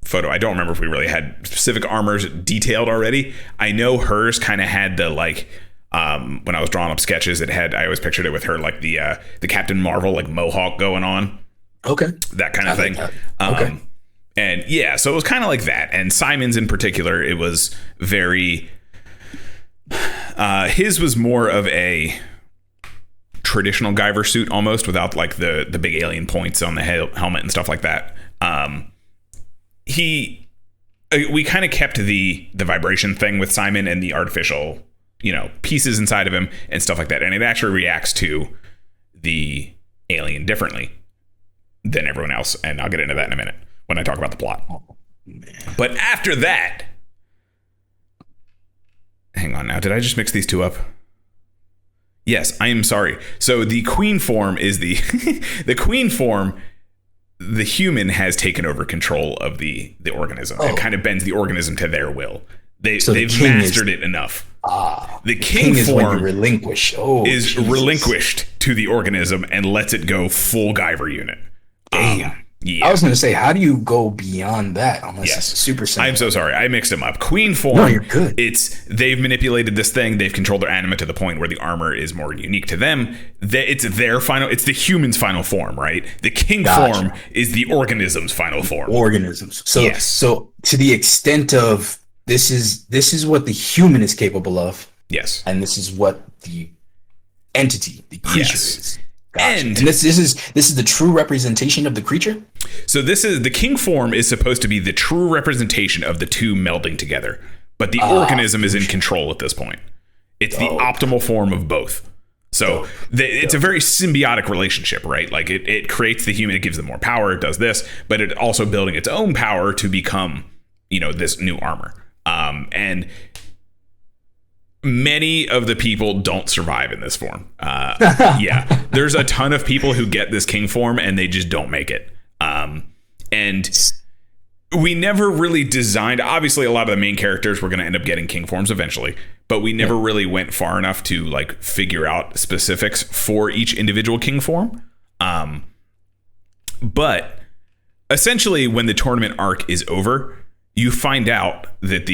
photo. I don't remember if we really had specific armors detailed already. I know hers kind of had the like, when I was drawing up sketches, I always pictured it with her like the Captain Marvel like mohawk going on. Okay. That kind of thing. Okay. And yeah, so it was kind of like that. And Simon's in particular, it was very, his was more of a traditional Guyver suit almost, without like the big alien points on the helmet and stuff like that. We kind of kept the vibration thing with Simon and the artificial, pieces inside of him and stuff like that. And it actually reacts to the alien differently than everyone else, and I'll get into that in a minute when I talk about the plot. But after that, hang on now, did I just mix these two up? Yes, I am sorry. So the queen form is the queen form. The human has taken over control of the organism and kind of bends the organism to their will. They've mastered it enough. The king form is relinquished to the organism and lets it go full Guyver unit. Damn. Yeah. I was going to say, how do you go beyond that? Unless it's Super Sentai. I'm so sorry. I mixed them up. Queen form. No, you're good. They've manipulated this thing. They've controlled their anima to the point where the armor is more unique to them. It's the human's final form, right? The king form is the organism's final form. Organisms. So, so to the extent of this is what the human is capable of. Yes. And this is what the entity, the creature is. Gotcha. And this is the true representation of the creature? So the king form is supposed to be the true representation of the two melding together, but the organism is in control at this point. It's the optimal form of both. So it's a very symbiotic relationship, right? Like it creates the human, it gives them more power, it does this, but it also building its own power to become, this new armor. And many of the people don't survive in this form. There's a ton of people who get this king form and they just don't make it. And we never really designed, obviously a lot of the main characters were going to end up getting king forms eventually, but we never really went far enough to like figure out specifics for each individual king form. But essentially when the tournament arc is over, you find out that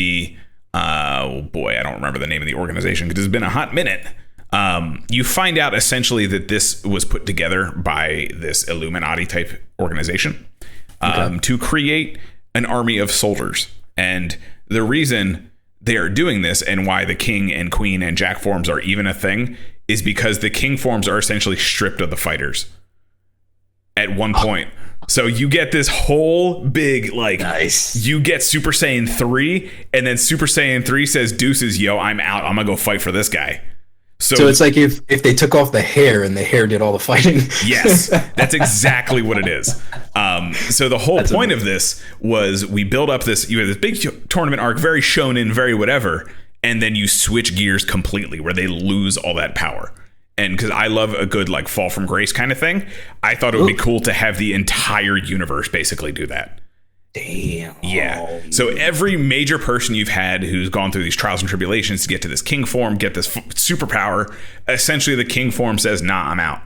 I don't remember the name of the organization because it's been a hot minute. You find out essentially that this was put together by this Illuminati type organization to create an army of soldiers. And the reason they are doing this and why the king and queen and Jackforms are even a thing is because the king forms are essentially stripped of the fighters at one point. So you get this whole big, you get Super Saiyan 3, and then Super Saiyan 3 says, deuces, yo, I'm out. I'm going to go fight for this guy. So it's like if they took off the hair and the hair did all the fighting. Yes, that's exactly what it is. So the whole point of this was we build up you have this big tournament arc, very shonen, very whatever, and then you switch gears completely where they lose all that power. And because I love a good fall from grace kind of thing, I thought it would be cool to have the entire universe basically do that. Damn. Yeah. So every major person you've had who's gone through these trials and tribulations to get to this king form, get this superpower, essentially the king form says, nah, I'm out.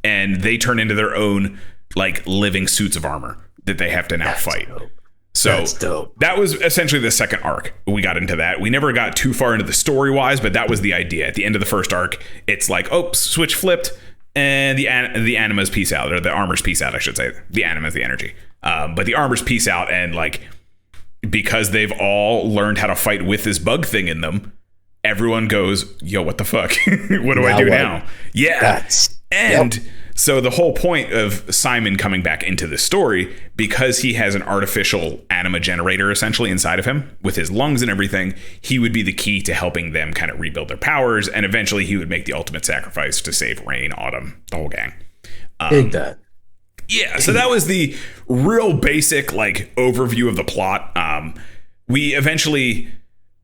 And they turn into their own living suits of armor that they have to now fight. Dope. So that was essentially the second arc. We got into that. We never got too far into the story wise, but that was the idea. At the end of the first arc, it's switch flipped and the anima's peace out, or the armor's peace out, I should say. The anima's the energy. But the armor's peace out, and because they've all learned how to fight with this bug thing in them, everyone goes, yo, what the fuck? What do I do now? Yeah. So the whole point of Simon coming back into the story, because he has an artificial anima generator essentially inside of him with his lungs and everything, he would be the key to helping them kind of rebuild their powers. And eventually he would make the ultimate sacrifice to save Rain, Autumn, the whole gang. Dig that. Yeah, so that was the real basic like overview of the plot. We eventually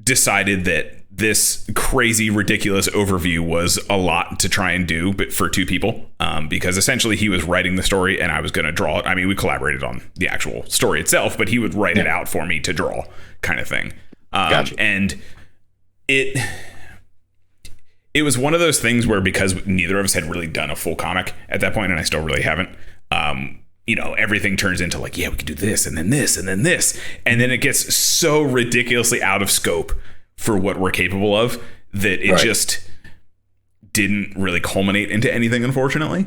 decided that this crazy, ridiculous overview was a lot to try and do, but for two people, because essentially he was writing the story and I was going to draw it. I mean, we collaborated on the actual story itself, but he would write it out for me to draw, kind of thing. Gotcha. And it was one of those things where, because neither of us had really done a full comic at that point, and I still really haven't, everything turns into like, yeah, we could do this and then this and then this. And then it gets so ridiculously out of scope for what we're capable of that it just didn't really culminate into anything, unfortunately.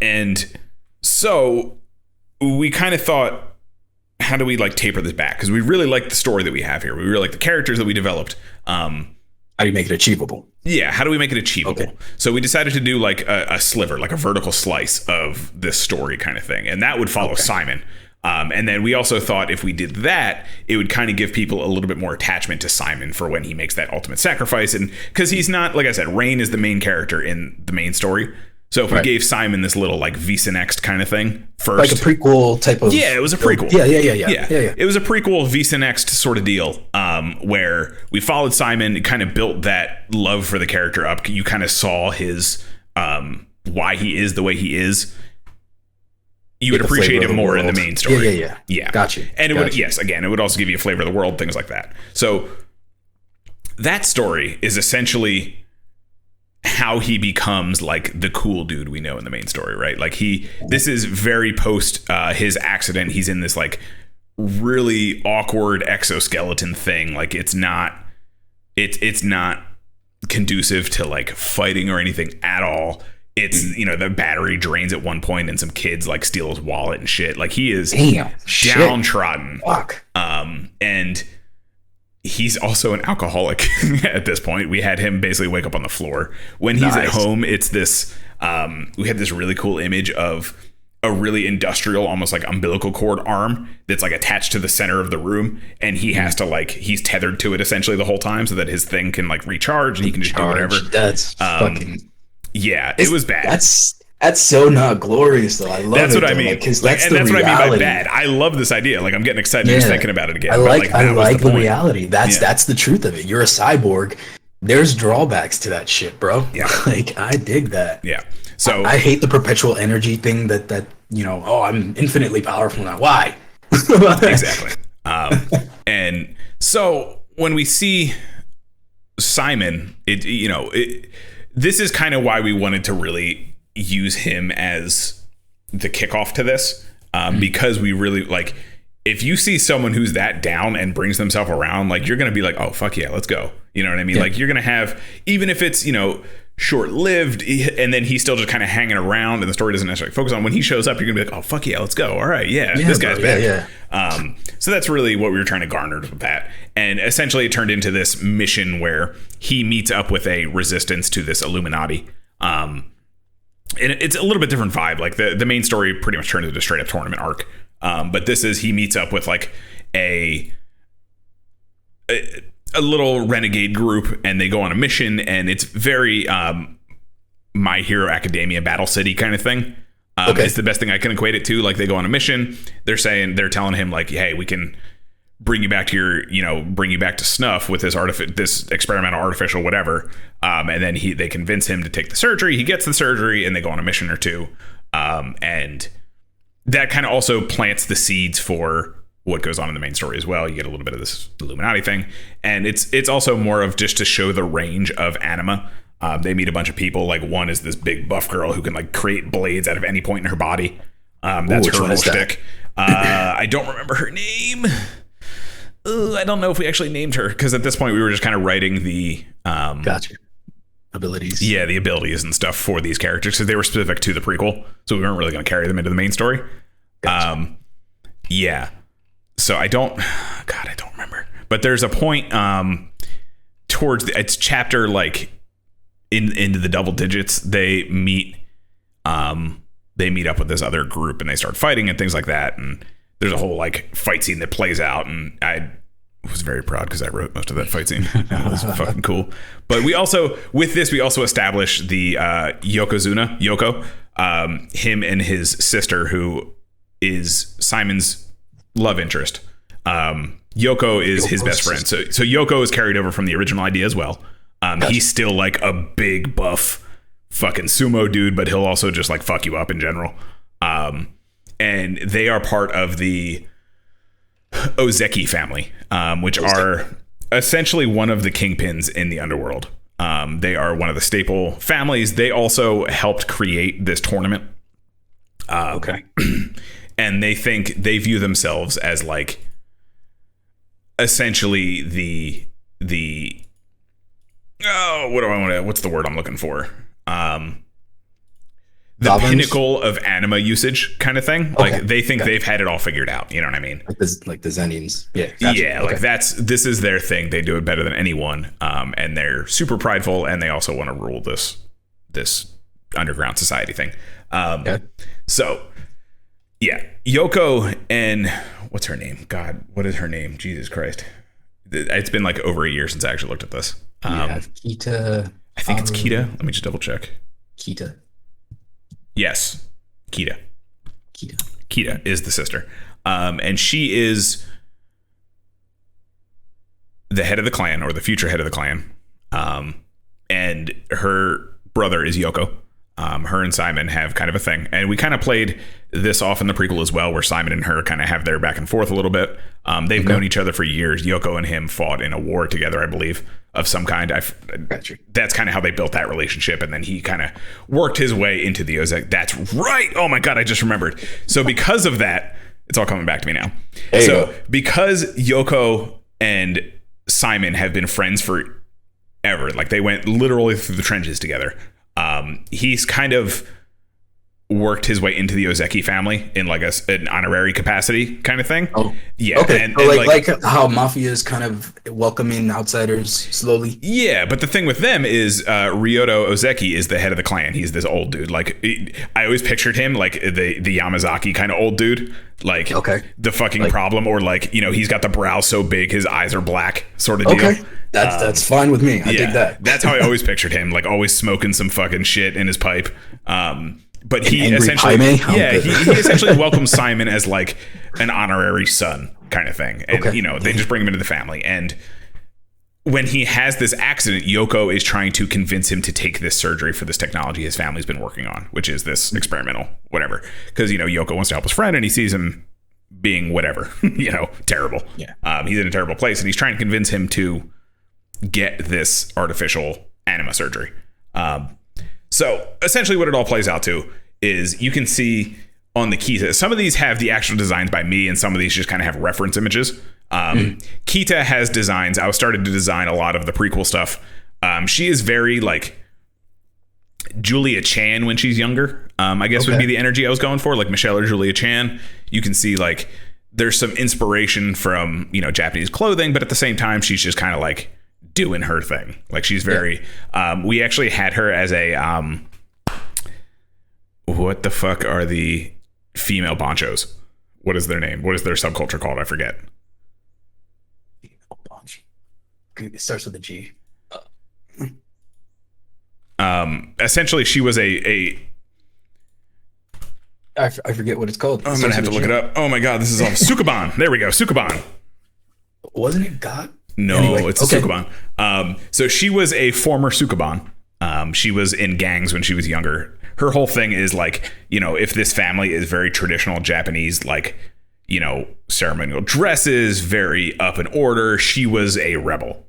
And so we kind of thought, how do we like taper this back? Because we really like the story that we have here. We really like the characters that we developed. How do you make it achievable? Yeah, how do we make it achievable? Okay. So we decided to do like a sliver, like a vertical slice of this story kind of thing. And that would follow Simon. And then we also thought if we did that, it would kind of give people a little bit more attachment to Simon for when he makes that ultimate sacrifice. And because he's not, like I said, Rain is the main character in the main story. So if we gave Simon this little like Visa Next kind of thing first, like a prequel type of, it was a prequel. Yeah. It was a prequel Visa Next sort of deal, where we followed Simon, kind of built that love for the character up. You kind of saw his why he is the way he is. You would appreciate it more in the main story. Yeah. Gotcha. And it would, it would also give you a flavor of the world, things like that. So that story is essentially how he becomes like the cool dude we know in the main story, right? Like this is very post his accident. He's in this like really awkward exoskeleton thing. Like it's not conducive to like fighting or anything at all. It's, the battery drains at one point and some kids like steal his wallet and shit. Like he is downtrodden. Fuck. And he's also an alcoholic at this point. We had him basically wake up on the floor. When he's at home, it's this, we had this really cool image of a really industrial, almost like umbilical cord arm that's like attached to the center of the room. And he has to like, he's tethered to it essentially the whole time so that his thing can like recharge and he can just do whatever. That's fucking... Yeah, it was bad. That's so not glorious, though. I love that's it. What I mean. Because that's what I mean by bad. I love this idea. Like I'm getting excited just thinking about it again. I like the reality. That's the truth of it. You're a cyborg. There's drawbacks to that shit, bro. Yeah. Like I dig that. Yeah. So I hate the perpetual energy thing that I'm infinitely powerful now. Why? Exactly. And so when we see Simon, this is kind of why we wanted to really use him as the kickoff to this, because we really like, if you see someone who's that down and brings themselves around, like you're going to be like, oh, fuck yeah, let's go. You know what I mean? Yeah. Like you're going to have, even if it's, short-lived and then he's still just kind of hanging around and the story doesn't necessarily focus on, when he shows up, you're going to be like, oh, fuck yeah, let's go. All right. Yeah, this guy's back. Yeah. So that's really what we were trying to garner with that. And essentially it turned into this mission where he meets up with a resistance to this Illuminati. And it's a little bit different vibe. Like the main story pretty much turned into a straight up tournament arc. But this is, he meets up with like a little renegade group and they go on a mission, and it's very My Hero Academia Battle City kind of thing. It's the best thing I can equate it to. Like they go on a mission, they're telling him like, hey, we can bring you back to bring you back to snuff with this experimental artificial whatever. And then they convince him to take the surgery. He gets the surgery and they go on a mission or two. And that kind of also plants the seeds for what goes on in the main story as well. You get a little bit of this Illuminati thing, and it's also more of just to show the range of anima. They meet a bunch of people. Like one is this big buff girl who can like create blades out of any point in her body. That's her whole shtick. I don't remember her name. I don't know if we actually named her, because at this point we were just kind of writing the gotcha abilities. Yeah, the abilities and stuff for these characters because they were specific to the prequel, so we weren't really going to carry them into the main story. Gotcha. Yeah. So I don't remember. But there's a point towards it's chapter like into the double digits. They meet up with this other group and they start fighting and things like that. And there's a whole like fight scene that plays out. And I was very proud because I wrote most of that fight scene. It was fucking cool. But we also, with this, we also established the Yoko, him and his sister, who is Simon's love interest. Yoko is his best friend. So Yoko is carried over from the original idea as well. Gotcha. He's still like a big buff fucking sumo dude, but he'll also just like fuck you up in general. And they are part of the Ozeki family, which are essentially one of the kingpins in the underworld. They are one of the staple families. They also helped create this tournament. And they view themselves as like essentially what's the word I'm looking for? The Goblins? Pinnacle of anima usage kind of thing. Like they think they've had it all figured out. You know what I mean? Like the Zenians. Yeah. Gotcha. Yeah. Like this is their thing. They do it better than anyone. And they're super prideful, and they also want to rule this underground society thing. So yeah, Yoko and what's her name? God, what is her name? Jesus Christ. It's been like over a year since I actually looked at this. Kita. I think it's Kita. Let me just double check. Kita. Yes, Kita is the sister, and she is the head of the clan, or the future head of the clan, and her brother is Yoko. Her and Simon have kind of a thing, and we kind of played this off in the prequel as well, where Simon and her kind of have their back and forth a little bit. They've known each other for years. Yoko and him fought in a war together, I believe, of some kind. That's kind of how they built that relationship, and then he kind of worked his way into the Ozeki. That's right. Oh my God, I just remembered. So because of that, it's all coming back to me now. Because Yoko and Simon have been friends forever, like they went literally through the trenches together. He's kind of worked his way into the Ozeki family in like an honorary capacity kind of thing. Oh, yeah. Okay. And like how mafia is kind of welcoming outsiders slowly. Yeah, but the thing with them is Ryoto Ozeki is the head of the clan. He's this old dude. Like I always pictured him like the Yamazaki kind of old dude. Like the fucking problem, or like, you know, he's got the brow so big his eyes are black sort of deal. That's fine with me. I dig that. That's how I always pictured him, like always smoking some fucking shit in his pipe. But he essentially, he essentially welcomes Simon as like an honorary son kind of thing. And, you know, they just bring him into the family. And when he has this accident, Yoko is trying to convince him to take this surgery for this technology his family's been working on, which is this experimental whatever. Because, you know, Yoko wants to help his friend, and he sees him being whatever, you know, terrible. Yeah. He's in a terrible place, and he's trying to convince him to get this artificial anima surgery. So essentially what it all plays out to is you can see on the Kita, some of these have the actual designs by me, and some of these just kind of have reference images. Kita has designs. I started to design a lot of the prequel stuff. She is very like Julia Chan when she's younger, I guess would be the energy I was going for, like Michelle or Julia Chan. You can see like there's some inspiration from, you know, Japanese clothing, but at the same time, she's just kind of like doing her thing. Like she's very, we actually had her as a, what the fuck are the female ponchos? What is their name? What is their subculture called? I forget. Female poncho. It starts with a G. Essentially she was I forget what it's called. I'm gonna have to look it up. Oh my God, this is all Sukuban. There we go. Sukuban. Wasn't it God? No, anyway, it's a Sukuban. So she was a former Sukuban. She was in gangs when she was younger. Her whole thing is like, you know, if this family is very traditional Japanese, like, you know, ceremonial dresses, very up in order, she was a rebel.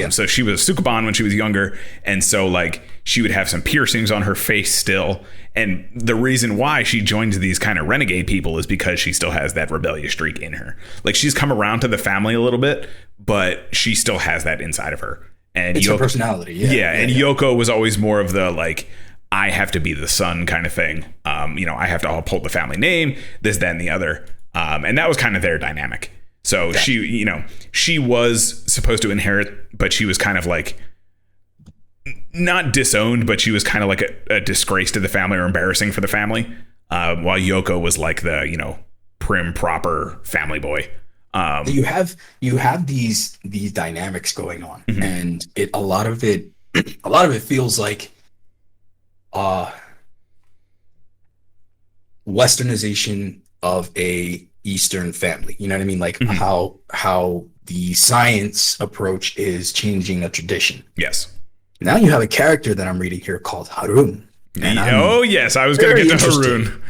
So she was a Sukuban when she was younger. And so like she would have some piercings on her face still. And the reason why she joins these kind of renegade people is because she still has that rebellious streak in her. Like she's come around to the family a little bit, but she still has that inside of her. And it's her personality. Yeah. Yoko was always more of the like, I have to be the son kind of thing. You know, I have to uphold the family name, this, that, and the other. And that was kind of their dynamic. So she, you know, she was supposed to inherit, but she was kind of like not disowned, but she was kind of like a disgrace to the family or embarrassing for the family. While Yoko was like the, you know, prim, proper family boy. You have these dynamics going on, and a lot of it feels like westernization of a Eastern family. You know what I mean? Like how the science approach is changing a tradition. Yes. Now you have a character that I'm reading here called Harun. Oh yes, I was going to get to Harun.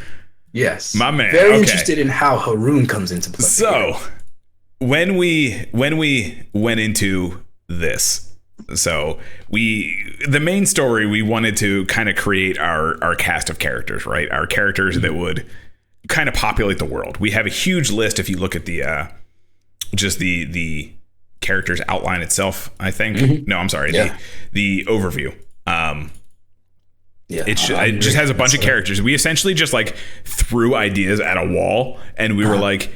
Yes, my man. Very interested in how Harun comes into play. So when we went into this, so the main story, we wanted to kind of create our cast of characters, right? Our characters that would kind of populate the world. We have a huge list if you look at the just the characters outline itself, I think. No, I'm sorry. The overview. It just has a bunch of characters. We essentially just like threw ideas at a wall, and we were like,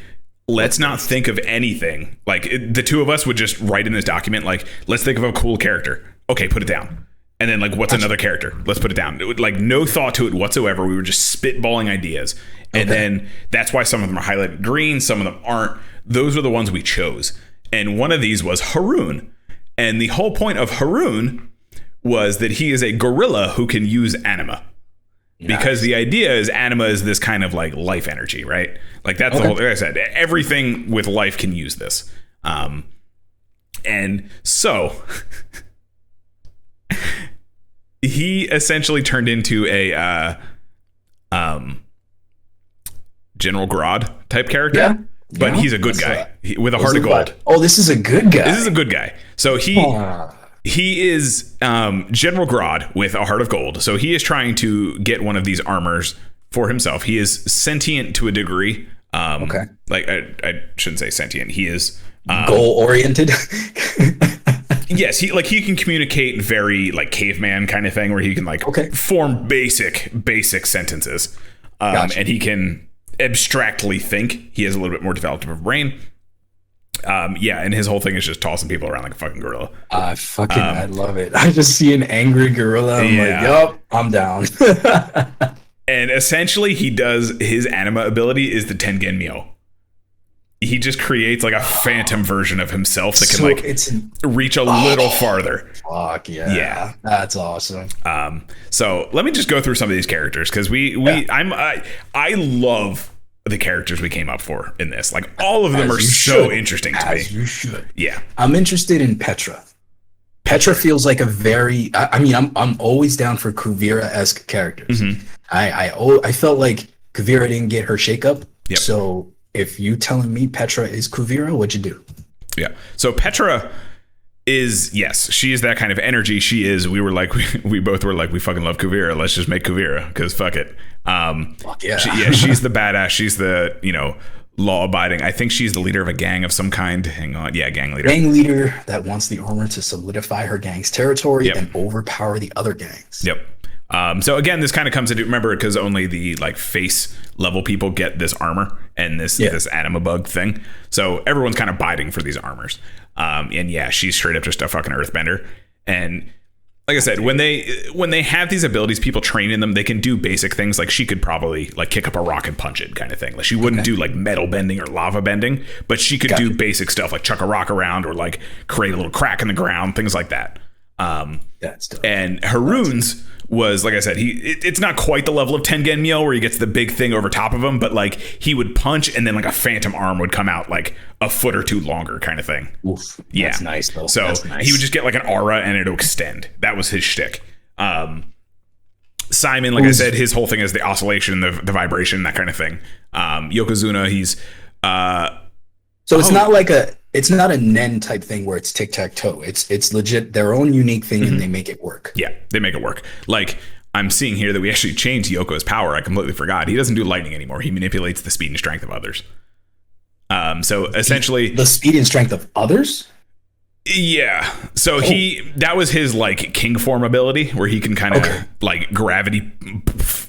let's not think of anything. Like the two of us would just write in this document, like, let's think of a cool character. Okay, put it down. And then like, what's another character? Let's put it down. It would, like, no thought to it whatsoever. We were just spitballing ideas. And then that's why some of them are highlighted green. Some of them aren't. Those are the ones we chose. And one of these was Harun. And the whole point of Harun was that he is a gorilla who can use anima. Because the idea is anima is this kind of like life energy, right? Like that's the whole thing. Like I said, everything with life can use this. And so he essentially turned into a General Grodd type character. Yeah. But he's a good guy with a heart of gold. Oh, this is a good guy. This is a good guy. So he is General Grodd with a heart of gold. So he is trying to get one of these armors for himself. He is sentient to a degree. Like I shouldn't say sentient. He is goal oriented. Yes, he can communicate very like caveman kind of thing, where he can like form basic sentences, and he can abstractly think. He has a little bit more developed of a brain. And his whole thing is just tossing people around like a fucking gorilla. I love it. I just see an angry gorilla. I'm like, yup, I'm down. And essentially his anima ability is the Tengen Myo. He just creates like a phantom version of himself that can reach a little farther. Fuck yeah. Yeah. That's awesome. So let me just go through some of these characters, because I love the characters we came up for in this. Like all of them are so interesting to me. You should. Yeah. I'm interested in Petra. Petra feels like a very, I'm always down for Kuvira-esque characters. I felt like Kuvira didn't get her shakeup. Yep. So if you telling me Petra is Kuvira, what'd you do? Yeah. So Petra is, yes, she is that kind of energy. She is, we both were like, we fucking love Kuvira. Let's just make Kuvira, because fuck it. Fuck yeah. She's the badass. She's the, law abiding. I think she's the leader of a gang of some kind. Hang on. Yeah, gang leader. Gang leader that wants the armor to solidify her gang's territory and overpower the other gangs. Yep. So again, this kind of comes into, remember, because only the like face level people get this armor and this anima bug thing. So everyone's kind of biting for these armors. And she's straight up just a fucking earthbender. And like I said, when they have these abilities, people train in them, they can do basic things. Like she could probably like kick up a rock and punch it kind of thing. Like she wouldn't do like metal bending or lava bending, but she could do basic stuff like chuck a rock around or like create a little crack in the ground, things like that. And Harun's was, like I said, it's not quite the level of Tengen Myo where he gets the big thing over top of him, but like he would punch and then like a phantom arm would come out like a foot or two longer kind of thing. Oof, that's nice though. So nice. He would just get like an aura and it'll extend. That was his shtick. Simon, like I said, his whole thing is the oscillation, the vibration, that kind of thing. Yokozuna, he's so it's not a Nen type thing where it's tic-tac-toe. It's legit their own unique thing, and they make it work. Yeah, they make it work. Like I'm seeing here that we actually changed Yoko's power. I completely forgot. He doesn't do lightning anymore. He manipulates the speed and strength of others. So essentially the speed and strength of others? Yeah. So that was his like king form ability, where he can kind of like gravity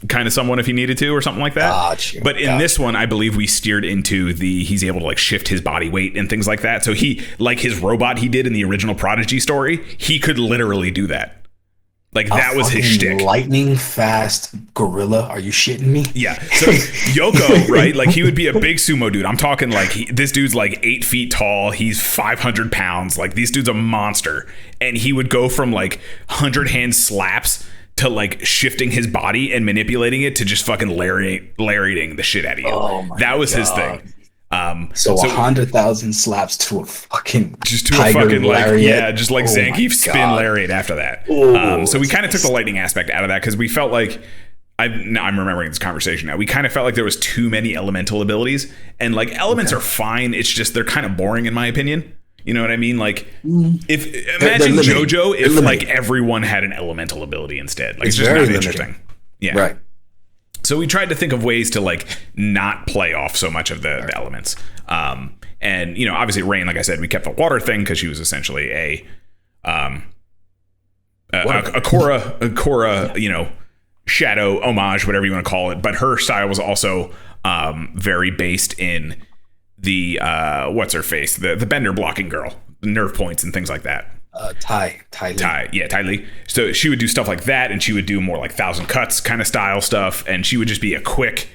kind of someone if he needed to or something like that. Gotcha. But in this one, I believe we steered into he's able to like shift his body weight and things like that. So he, like his robot he did in the original Prodigy story, he could literally do that. Like that was his shtick. Lightning fast gorilla. Are you shitting me? Yeah. So Yoko, right? Like he would be a big sumo dude. I'm talking like this dude's like 8 feet tall. He's 500 pounds. Like this dude's a monster. And he would go from like 100 hand slaps to like shifting his body and manipulating it to just fucking lariating the shit out of you. Oh my that was God. his thing. So 100,000 slaps to a fucking just to tiger a fucking lariat. like just like Zangief spin lariat after that. So we kind of took the lightning aspect out of that because we felt like I'm remembering this conversation now. We kind of felt like there was too many elemental abilities, and like elements are fine. It's just they're kind of boring in my opinion. You know what I mean? Like if imagine JoJo if like everyone had an elemental ability instead. Like it's just not interesting. Yeah. Right. So we tried to think of ways to like not play off so much of the elements. And you know, obviously Rain, like I said, we kept the water thing because she was essentially a Korra, you know, shadow homage, whatever you want to call it. But her style was also very based in the what's her face, the bender blocking girl, the nerve points and things like that. Ty Lee. So she would do stuff like that, and she would do more like 1,000 cuts kind of style stuff, and she would just be a quick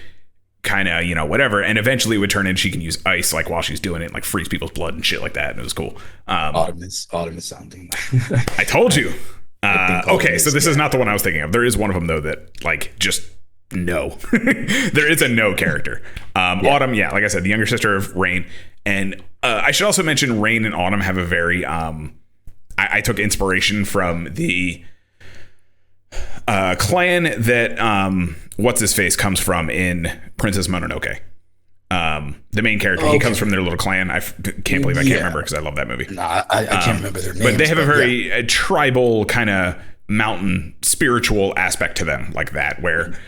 kind of, you know, whatever, and eventually it would turn into she can use ice like while she's doing it and like freeze people's blood and shit like that, and it was cool. Autumn is sounding. I told you. Okay, so this is not the one I was thinking of. There is one of them though that like just no. There is a no character. Autumn, yeah, like I said, the younger sister of Rain, and I should also mention Rain and Autumn have a very I took inspiration from the clan that what's his face comes from in Princess Mononoke. The main character, he comes from their little clan. I can't believe I can't remember because I love that movie. No, I can't remember their names. But they have a very tribal kind of mountain spiritual aspect to them, like that, where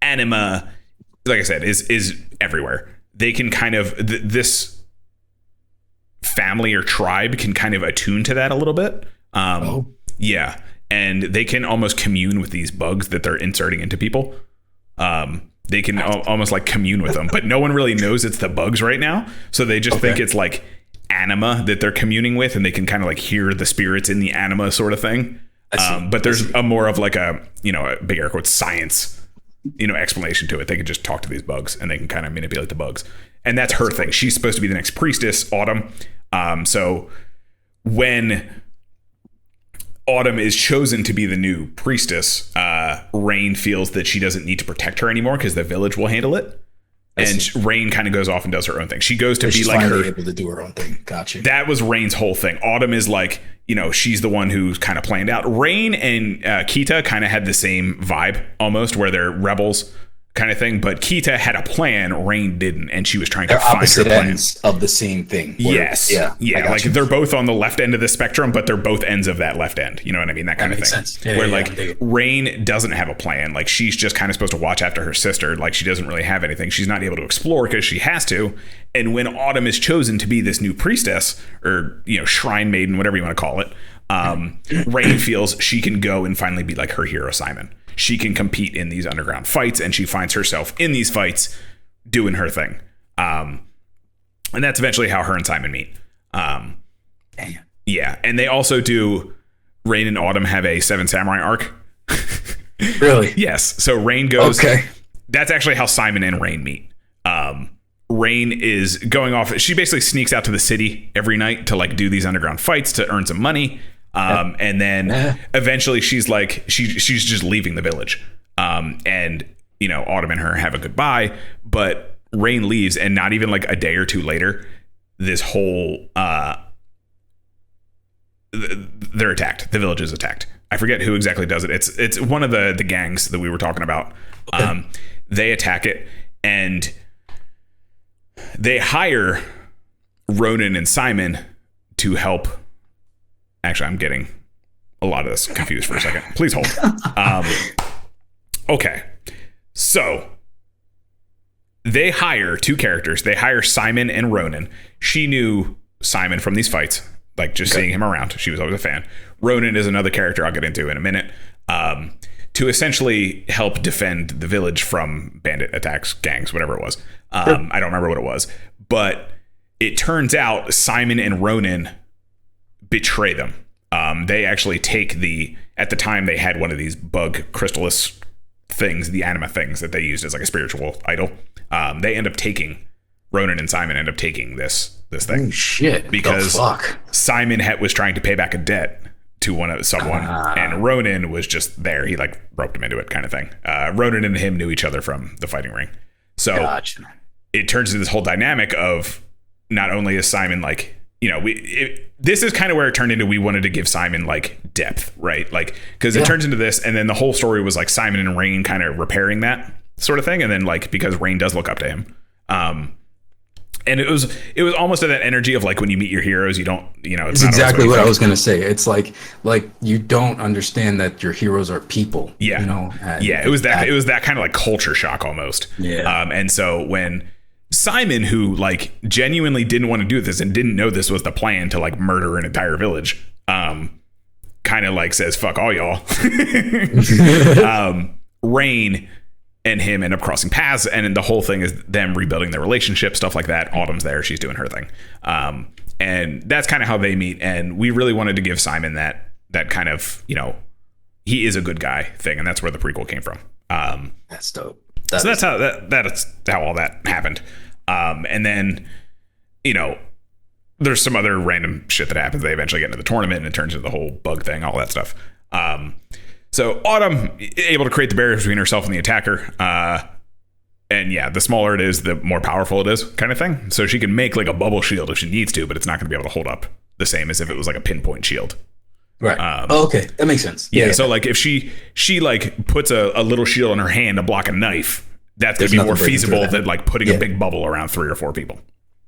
anima, like I said, is everywhere. They can kind of this family or tribe can kind of attune to that a little bit. Yeah. And they can almost commune with these bugs that they're inserting into people. They can almost like commune with them, but no one really knows it's the bugs right now. So they just think it's like anima that they're communing with, and they can kind of like hear the spirits in the anima sort of thing. But there's a more of like a, you know, a big air quotes science, you know, explanation to it. They can just talk to these bugs and they can kind of manipulate the bugs. And that's her thing. She's supposed to be the next priestess, Autumn. So when Autumn is chosen to be the new priestess, Rain feels that she doesn't need to protect her anymore because the village will handle it. And Rain kind of goes off and does her own thing. She goes to be like her, able to do her own thing. Gotcha. That was Rain's whole thing. Autumn is like, you know, she's the one who's kind of planned out. Rain and Kita kind of had the same vibe almost, where they're rebels kind of thing, but Kita had a plan, Rain didn't, and she was trying to find her plan. Ends of the same thing. Yes. Yeah. Like they're both on the left end of the spectrum, but they're both ends of that left end. You know what I mean? That kind of thing. Sense. Where like Rain doesn't have a plan. Like she's just kind of supposed to watch after her sister. Like she doesn't really have anything. She's not able to explore because she has to. And when Autumn is chosen to be this new priestess, or, you know, shrine maiden, whatever you want to call it, Rain feels she can go and finally be like her hero Simon. She can compete in these underground fights, and she finds herself in these fights doing her thing. And that's eventually how her and Simon meet. Yeah. And they also do, Rain and Autumn have a Seven Samurai arc. Really? Yes. So Rain goes, that's actually how Simon and Rain meet. Rain is going off. She basically sneaks out to the city every night to like do these underground fights to earn some money. And then eventually she's like, she's just leaving the village. And, you know, Autumn and her have a goodbye, but Rain leaves, and not even like a day or two later, this whole, they're attacked. The village is attacked. I forget who exactly does it. It's one of the gangs that we were talking about. They attack it, and they hire Ronan and Simon to help. Actually, I'm getting a lot of this confused for a second. Please hold. Okay. So they hire two characters. They hire Simon and Ronan. She knew Simon from these fights, like just seeing him around. She was always a fan. Ronan is another character I'll get into in a minute, to essentially help defend the village from bandit attacks, gangs, whatever it was. I don't remember what it was, but it turns out Simon and Ronan betray them. They actually take at the time they had one of these bug crystallis things, the anima things that they used as like a spiritual idol. They end up taking, Ronan and Simon end up taking this thing. Oh shit. Because Simon was trying to pay back a debt to someone, and Ronin was just there. He like roped him into it, kind of thing. Ronin and him knew each other from the fighting ring, so it turns into this whole dynamic of not only is Simon like, you know, this is kind of where it turned into, we wanted to give Simon like depth, right? Like, because it turns into this, and then the whole story was like Simon and Rain kind of repairing that sort of thing, and then like because Rain does look up to him, and it was almost of that energy of like when you meet your heroes, you don't, you know, it's exactly what I was gonna say. It's like you don't understand that your heroes are people. Yeah, you know. It was that kind of like culture shock almost. Yeah. And so when Simon, who like genuinely didn't want to do this and didn't know this was the plan to like murder an entire village, kind of like says fuck all y'all. Rain and him end up crossing paths, and the whole thing is them rebuilding their relationship, stuff like that. Autumn's there, she's doing her thing, and that's kind of how they meet. And we really wanted to give Simon that kind of, you know, he is a good guy thing, and that's where the prequel came from. That's dope. So that's how all that happened. And then, you know, there's some other random shit that happens. They eventually get into the tournament, and it turns into the whole bug thing, all that stuff. So Autumn able to create the barrier between herself and the attacker. And yeah, the smaller it is, the more powerful it is, kind of thing. So she can make like a bubble shield if she needs to, but it's not going to be able to hold up the same as if it was like a pinpoint shield. Right. Okay, that makes sense. Yeah. So like if she like puts a little shield on her hand to block a knife, that's going to be more feasible than like putting a big bubble around 3 or 4 people.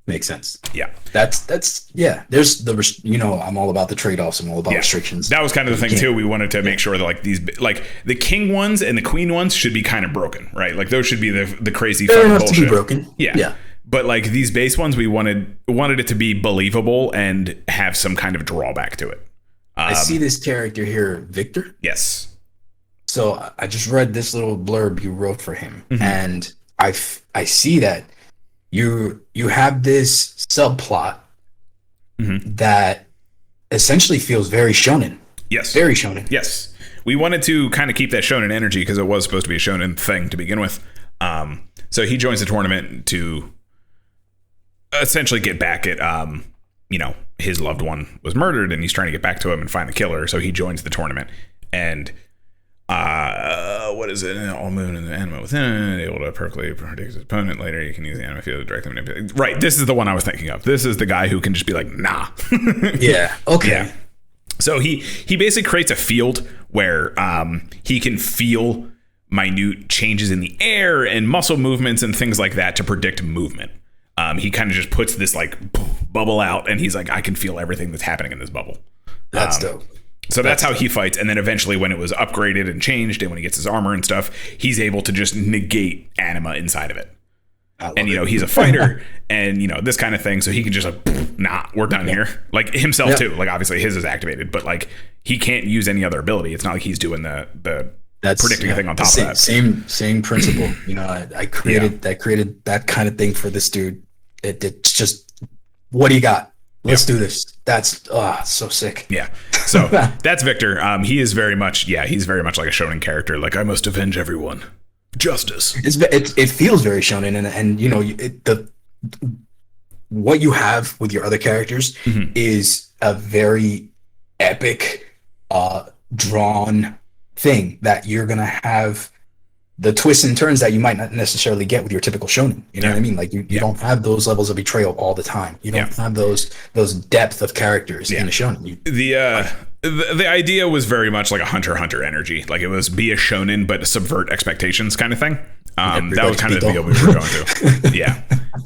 Makes sense. Yeah. That's yeah. There's you know, I'm all about the trade-offs. I'm all about restrictions. That was kind of the thing too. We wanted to make sure that like these, like the king ones and the queen ones should be kind of broken, right? Like those should be the crazy fucking bullshit. To be broken. Yeah. But like these base ones, we wanted it to be believable and have some kind of drawback to it. I see this character here, Victor. Yes. So I just read this little blurb you wrote for him, and I see that you have this subplot that essentially feels very shonen. Yes. Very shonen. Yes. We wanted to kind of keep that shonen energy because it was supposed to be a shonen thing to begin with. So he joins the tournament to essentially get back at, you know, his loved one was murdered and he's trying to get back to him and find the killer. So he joins the tournament, and what is it? All moon and the anima within, able to perfectly predict his opponent. Later, you can use the anima field to directly manipulate. Right. This is the one I was thinking of. This is the guy who can just be like, nah. Yeah. Okay. Yeah. So he basically creates a field where he can feel minute changes in the air and muscle movements and things like that to predict movement. He kind of just puts this like bubble out, and he's like, I can feel everything that's happening in this bubble. That's dope. So that's how he fights. And then eventually when it was upgraded and changed, and when he gets his armor and stuff, he's able to just negate anima inside of it. And, you know, he's a fighter and, you know, this kind of thing. So he can just like, nah, we're done here. Like himself too. Like obviously his is activated, but like he can't use any other ability. It's not like he's doing the predicting thing on top of that. Same principle. You know, I created that kind of thing for this dude. It's just, what do you got? Let's do this. That's so sick. Yeah. So that's Victor. He is very much, he's very much like a shonen character. Like, I must avenge everyone. Justice. It feels very shonen, and you know, what you have with your other characters is a very epic, drawn thing that you're gonna have the twists and turns that you might not necessarily get with your typical shonen. You know what I mean? Like you don't have those levels of betrayal all the time. You don't have those depth of characters in a shonen. The idea was very much like a Hunter x Hunter energy. Like it was be a shonen but subvert expectations kind of thing. That was kind of the deal we were going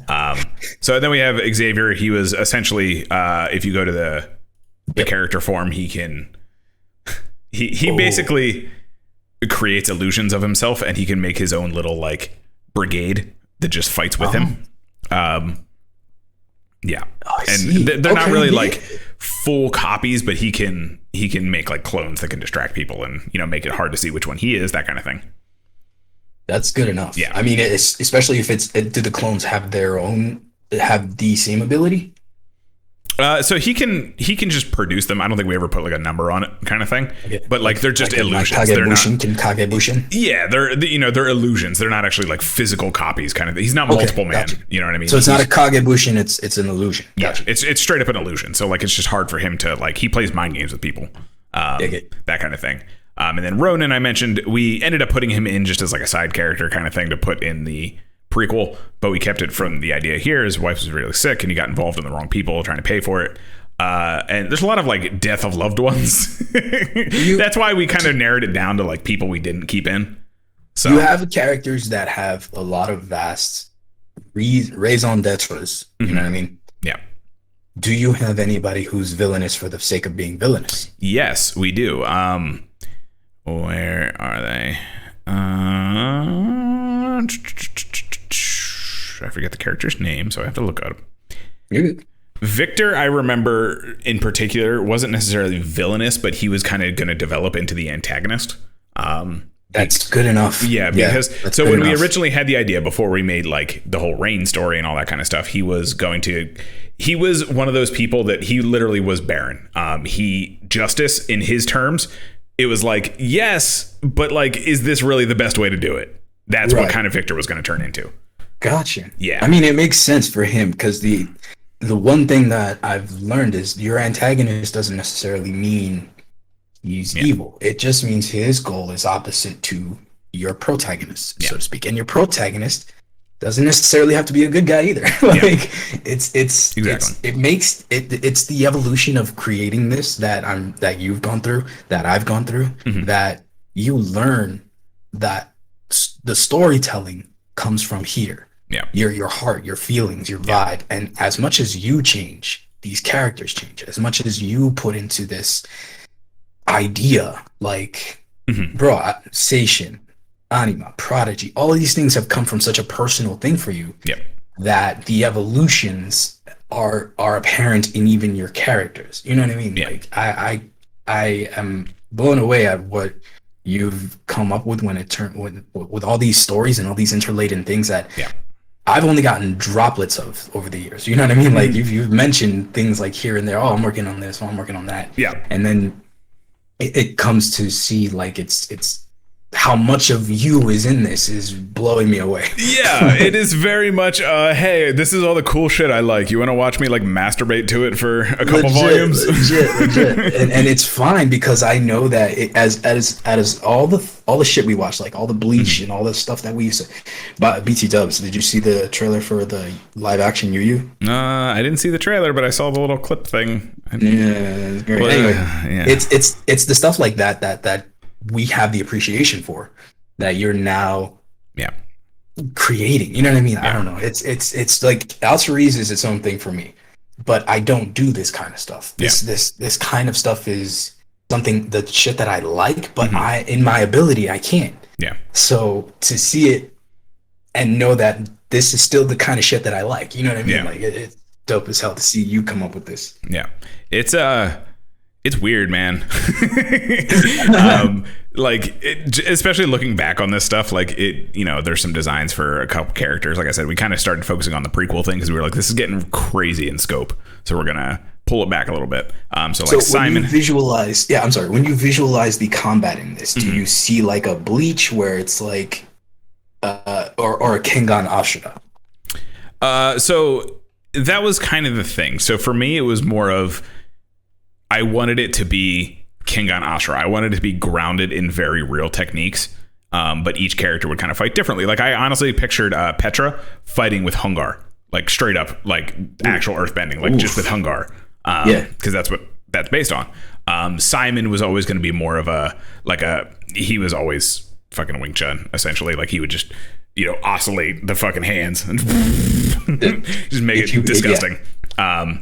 to. So then we have Xavier. He was essentially, if you go to the character form, he can he basically creates illusions of himself, and he can make his own little like brigade that just fights with him. And they're not really like full copies, but he can make like clones that can distract people and, you know, make it hard to see which one he is, that kind of thing. That's good enough. I mean, it's, especially if do the clones have the same ability? So he can just produce them. I don't think we ever put like a number on it, kind of thing. Okay. But like they're just like illusions. They're not Kagebushin. Yeah, they're illusions. They're not actually like physical copies, kind of. He's not multiple man. Gotcha. You know what I mean? So it's not a Kagebushin. It's an illusion. Gotcha. Yeah, it's straight up an illusion. So like it's just hard for him to like, he plays mind games with people. that kind of thing. And then Ronan, I mentioned, we ended up putting him in just as like a side character kind of thing to put in the prequel, but we kept it from the idea here. His wife was really sick and he got involved in the wrong people trying to pay for it. And there's a lot of like death of loved ones. That's why we kind of narrowed it down to like people we didn't keep in. So you have characters that have a lot of vast raison d'etres. You know what I mean? Yeah. Do you have anybody who's villainous for the sake of being villainous? Yes, we do. Where are they? I forget the character's name, so I have to look up. Victor, I remember in particular, wasn't necessarily villainous, but he was kind of going to develop into the antagonist. That's good enough. Yeah, because so when we originally had the idea before we made like the whole Rain story and all that kind of stuff, he was one of those people that he literally was barren. Justice in his terms, it was like, yes, but like, is this really the best way to do it? That's what kind of Victor was going to turn into. Gotcha. Yeah. I mean, it makes sense for him because the one thing that I've learned is your antagonist doesn't necessarily mean he's evil. It just means his goal is opposite to your protagonist, so to speak. And your protagonist doesn't necessarily have to be a good guy either. It's the evolution of creating this that you've gone through, that I've gone through, that you learn that the storytelling comes from here. Yeah. Your heart, your feelings, your vibe. And as much as you change, these characters change. As much as you put into this idea, like Seishin, Anima, Prodigy, all of these things have come from such a personal thing for you that the evolutions are apparent in even your characters. You know what I mean? Like I am blown away at what you've come up with with all these stories and all these interlated things that I've only gotten droplets of over the years. You know what I mean? Like you've mentioned things like here and there. Oh, I'm working on this. Oh, I'm working on that. Yeah. And then it comes to see like it's how much of you is in this is blowing me away. Yeah, it is very much hey, this is all the cool shit I like. You want to watch me like masturbate to it for a couple volumes? Legit. And it's fine because I know that as all the shit we watch, like all the Bleach and all the stuff that we used to. But BT Dubs, did you see the trailer for the live action Yu Yu? I didn't see the trailer, but I saw the little clip thing. Yeah, it's great. Well, anyway, it's the stuff like that we have the appreciation for, that you're now creating. You know what I mean? I don't know. It's like Alcerise is its own thing for me, but I don't do this kind of stuff. This kind of stuff is something, the shit that I like, but in my ability I can't. Yeah. So to see it and know that this is still the kind of shit that I like, you know what I mean? Yeah. Like it's dope as hell to see you come up with this. Yeah. It's weird, man. Especially looking back on this stuff, like there's some designs for a couple characters. Like I said, we kind of started focusing on the prequel thing because we were like, this is getting crazy in scope. So we're going to pull it back a little bit. So Simon. When you visualize the combat in this, do you see like a Bleach where it's like, or a Kengan Ashura? So that was kind of the thing. So for me, it was more of, I wanted it to be Kengan Ashura. I wanted it to be grounded in very real techniques, but each character would kind of fight differently. Like I honestly pictured Petra fighting with Hungar, like straight up, like actual earthbending, like just with Hungar. Because that's what that's based on. Simon was always going to be more of he was always fucking Wing Chun, essentially. Like he would just, oscillate the fucking hands and just make it disgusting.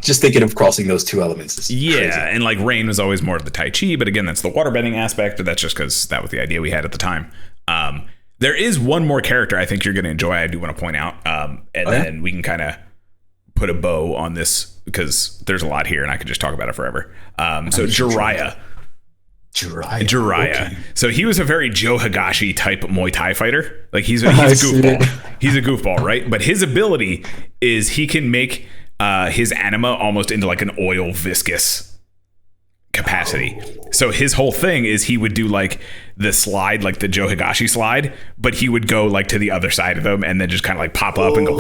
Just thinking of crossing those two elements. Crazy. And like Rain was always more of the Tai Chi, but again, that's the waterbending aspect, but that's just because that was the idea we had at the time. There is one more character I think you're going to enjoy, I do want to point out, then we can kind of put a bow on this because there's a lot here and I could just talk about it forever. So Jiraiya. Okay. So he was a very Joe Higashi type Muay Thai fighter. Like he's a goofball. He's a goofball, right? But his ability is he can make his anima almost into like an oil viscous capacity. So his whole thing is he would do like the slide, like the Joe Higashi slide, but he would go like to the other side of them and then just kind of like pop up and go,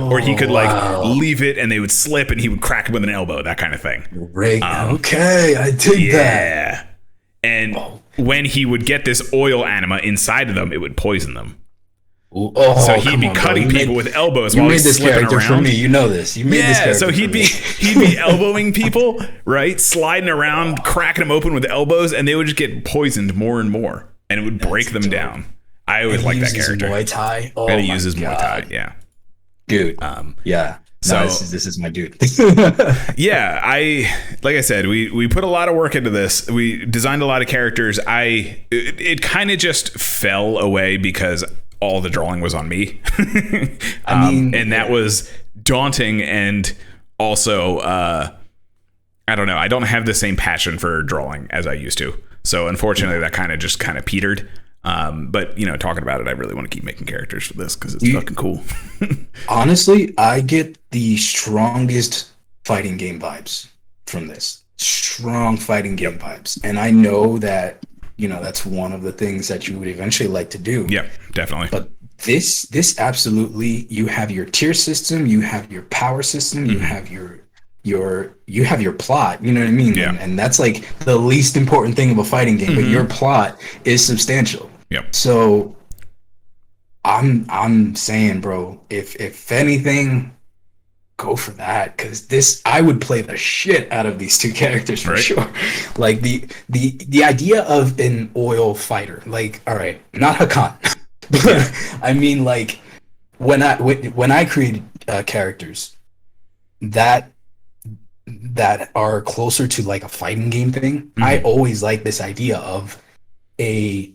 or he could like leave it and they would slip and he would crack him with an elbow, that kind of thing. Okay, I dig that. And when he would get this oil anima inside of them, it would poison them. Oh, so he'd be cutting people with elbows you while made he's this slipping character around. for me. You know this. You made this character. So he'd be elbowing people, right? Sliding around, cracking them open with elbows, and they would just get poisoned more and more, and it would break them down. I always like that character. Muay Thai. Oh, and he uses Muay Thai. Yeah, dude. Yeah. So this is my dude. Yeah, like I said, we put a lot of work into this. We designed a lot of characters. It kind of just fell away because all the drawing was on me. And that was daunting, and also I don't know, I don't have the same passion for drawing as I used to. So unfortunately that kind of petered. But talking about it, I really want to keep making characters for this because it's fucking cool. Honestly, I get the strongest fighting game vibes from this. Strong fighting game vibes. And I know that, that's one of the things that you would eventually like to do. Yeah, definitely. But this absolutely, you have your tier system, you have your power system, you have your plot, you know what I mean? Yeah. And that's like the least important thing of a fighting game, but your plot is substantial. Yep. So I'm saying, bro, if anything, go for that, because I would play the shit out of these two characters for sure. Like the idea of an oil fighter, like, all right, not Hakan, but I mean, like when I created characters that are closer to like a fighting game thing, I always like this idea of a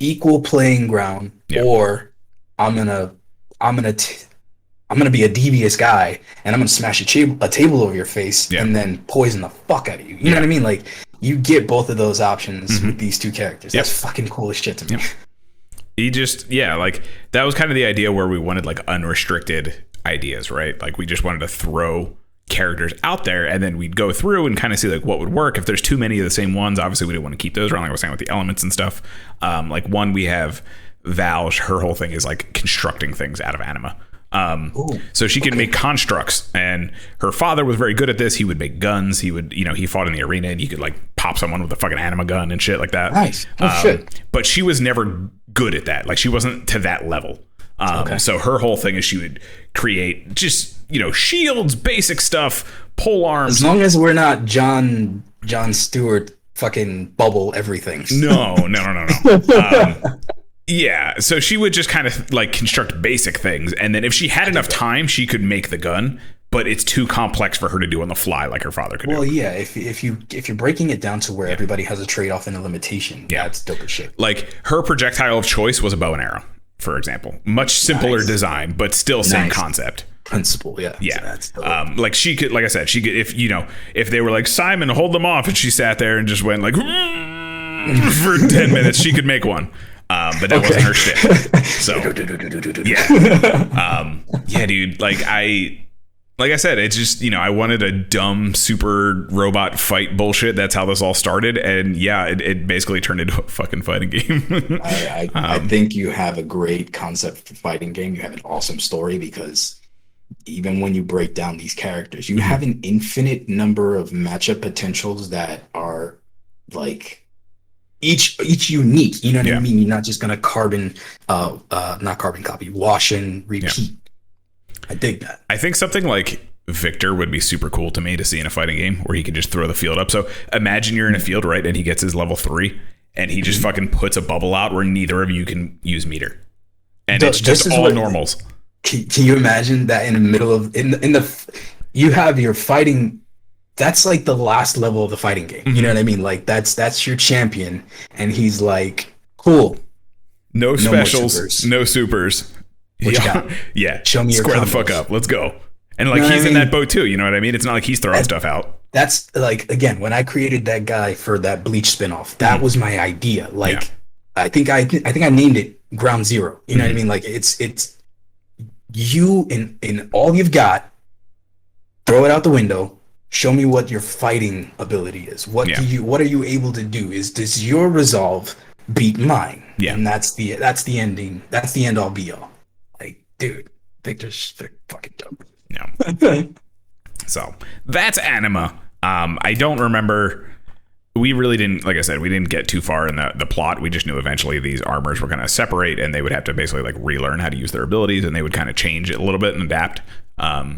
equal playing ground, or I'm gonna be a devious guy and I'm gonna smash a table over your face and then poison the fuck out of you. You know what I mean? Like, you get both of those options with these two characters. That's fucking cool as shit to me. He just, like, that was kind of the idea where we wanted like unrestricted ideas, right? Like, we just wanted to throw characters out there, and then we'd go through and kind of see like what would work. If there's too many of the same ones, obviously we didn't want to keep those around, like I was saying with the elements and stuff. Like one, we have Val, her whole thing is like constructing things out of anima. So she can make constructs, and her father was very good at this. He would make guns. He would, he fought in the arena, and he could like pop someone with a fucking anima gun and shit like that. Nice. Shit. But she was never good at that. Like, she wasn't to that level. So her whole thing is she would create just, shields, basic stuff, pole arms. As long as we're not John Stewart fucking bubble everything. No. Yeah, so she would just kind of like construct basic things, and then if she had enough time, she could make the gun, but it's too complex for her to do on the fly like her father could do. Well, yeah, if you're breaking it down to where everybody has a trade-off and a limitation, that's dope as shit. Like, her projectile of choice was a bow and arrow, for example. Much simpler design, but still same concept. Principle, yeah. That's like, she could, like I said, she could, if they were like, Simon, hold them off, and she sat there and just went like for 10 minutes, she could make one. But that wasn't her shtick. So yeah, dude. Like I said, it's just, I wanted a dumb super robot fight bullshit. That's how this all started, and it basically turned into a fucking fighting game. I think you have a great concept for fighting game. You have an awesome story, because even when you break down these characters, you have an infinite number of matchup potentials that are like each unique. You know what I mean? You're not just gonna not carbon copy, wash and repeat. I dig that. I think something like Victor would be super cool to me to see in a fighting game, where he could just throw the field up. So imagine you're in a field, right, and he gets his level 3, and he just fucking puts a bubble out where neither of you can use meter, and it's just all normals. Can you imagine that in the middle of you have your fighting? That's like the last level of the fighting game. You know what I mean? Like, that's your champion, and he's like, cool. No specials, no supers. What you got? Yeah. Show me your square combos. the fuck up. Let's go. And like, he's in that boat too. You know what I mean? It's not like he's throwing stuff out. That's like, again, when I created that guy for that Bleach spinoff, that was my idea. Like, I think I named it Ground Zero. You know what I mean? Like, it's you in all you've got. Throw it out the window. Show me what your fighting ability is. What are you able to do? Does your resolve beat mine? Yeah. And that's the ending. That's the end all be all. Like, dude, Victor's fucking dope. Yeah. So that's anima. I don't remember we really didn't, like I said, we didn't get too far in the plot. We just knew eventually these armors were going to separate, and they would have to basically like relearn how to use their abilities, and they would kind of change it a little bit and adapt.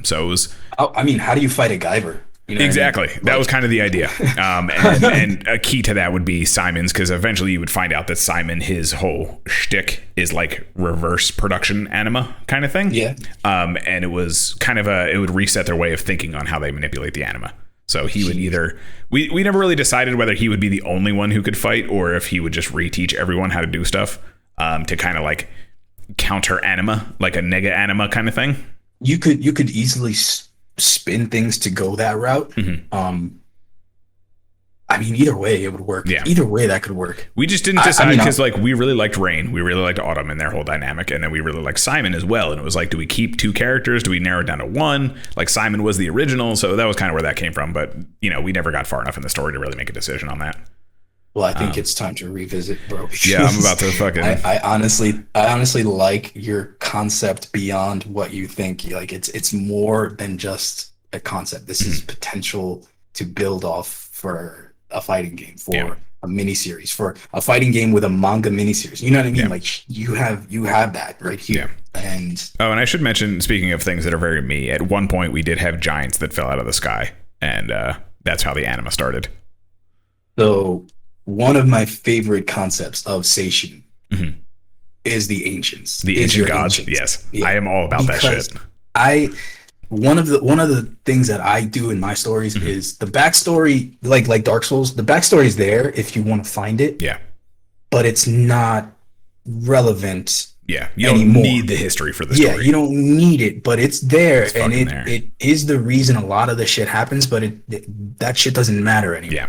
So it was. I mean, how do you fight a Guyver? You know exactly. I mean? That was kind of the idea. And a key to that would be Simon's, because eventually you would find out that Simon, his whole shtick is like reverse production anima kind of thing. Yeah. And it was kind of it would reset their way of thinking on how they manipulate the anima. So he would either, we never really decided whether he would be the only one who could fight or if he would just reteach everyone how to do stuff to kind of like counter anima, like a nega anima kind of thing. You could easily spin things to go that route. Mm-hmm. I mean, either way it would work. Yeah. Either way that could work. We just didn't decide because like we really liked Rain, we really liked Autumn and their whole dynamic, and then we really liked Simon as well. And it was like, do we keep two characters? Do we narrow it down to one? Like Simon was the original, so that was kind of where that came from. But you know, we never got far enough in the story to really make a decision on that. Well, I think it's time to revisit, bro. Yeah, I'm about to fucking. I honestly like your concept beyond what you think. Like it's more than just a concept. This is potential to build off for a fighting game, for a miniseries, for a fighting game with a manga miniseries. You know what I mean? Yeah. Like you have that right here. Yeah. And I should mention, speaking of things that are very me, at one point we did have giants that fell out of the sky, and that's how the anime started. So one of my favorite concepts of Seishin is the ancients. The ancient gods. Ancients. Yes. Yeah. I am all about that shit. One of the things that I do in my stories is the backstory, like Dark Souls, the backstory is there if you want to find it. Yeah. But it's not relevant. Yeah. You don't need the history for the story. Yeah, you don't need it, but it's there, and it is the reason a lot of the shit happens, but that shit doesn't matter anymore. Yeah.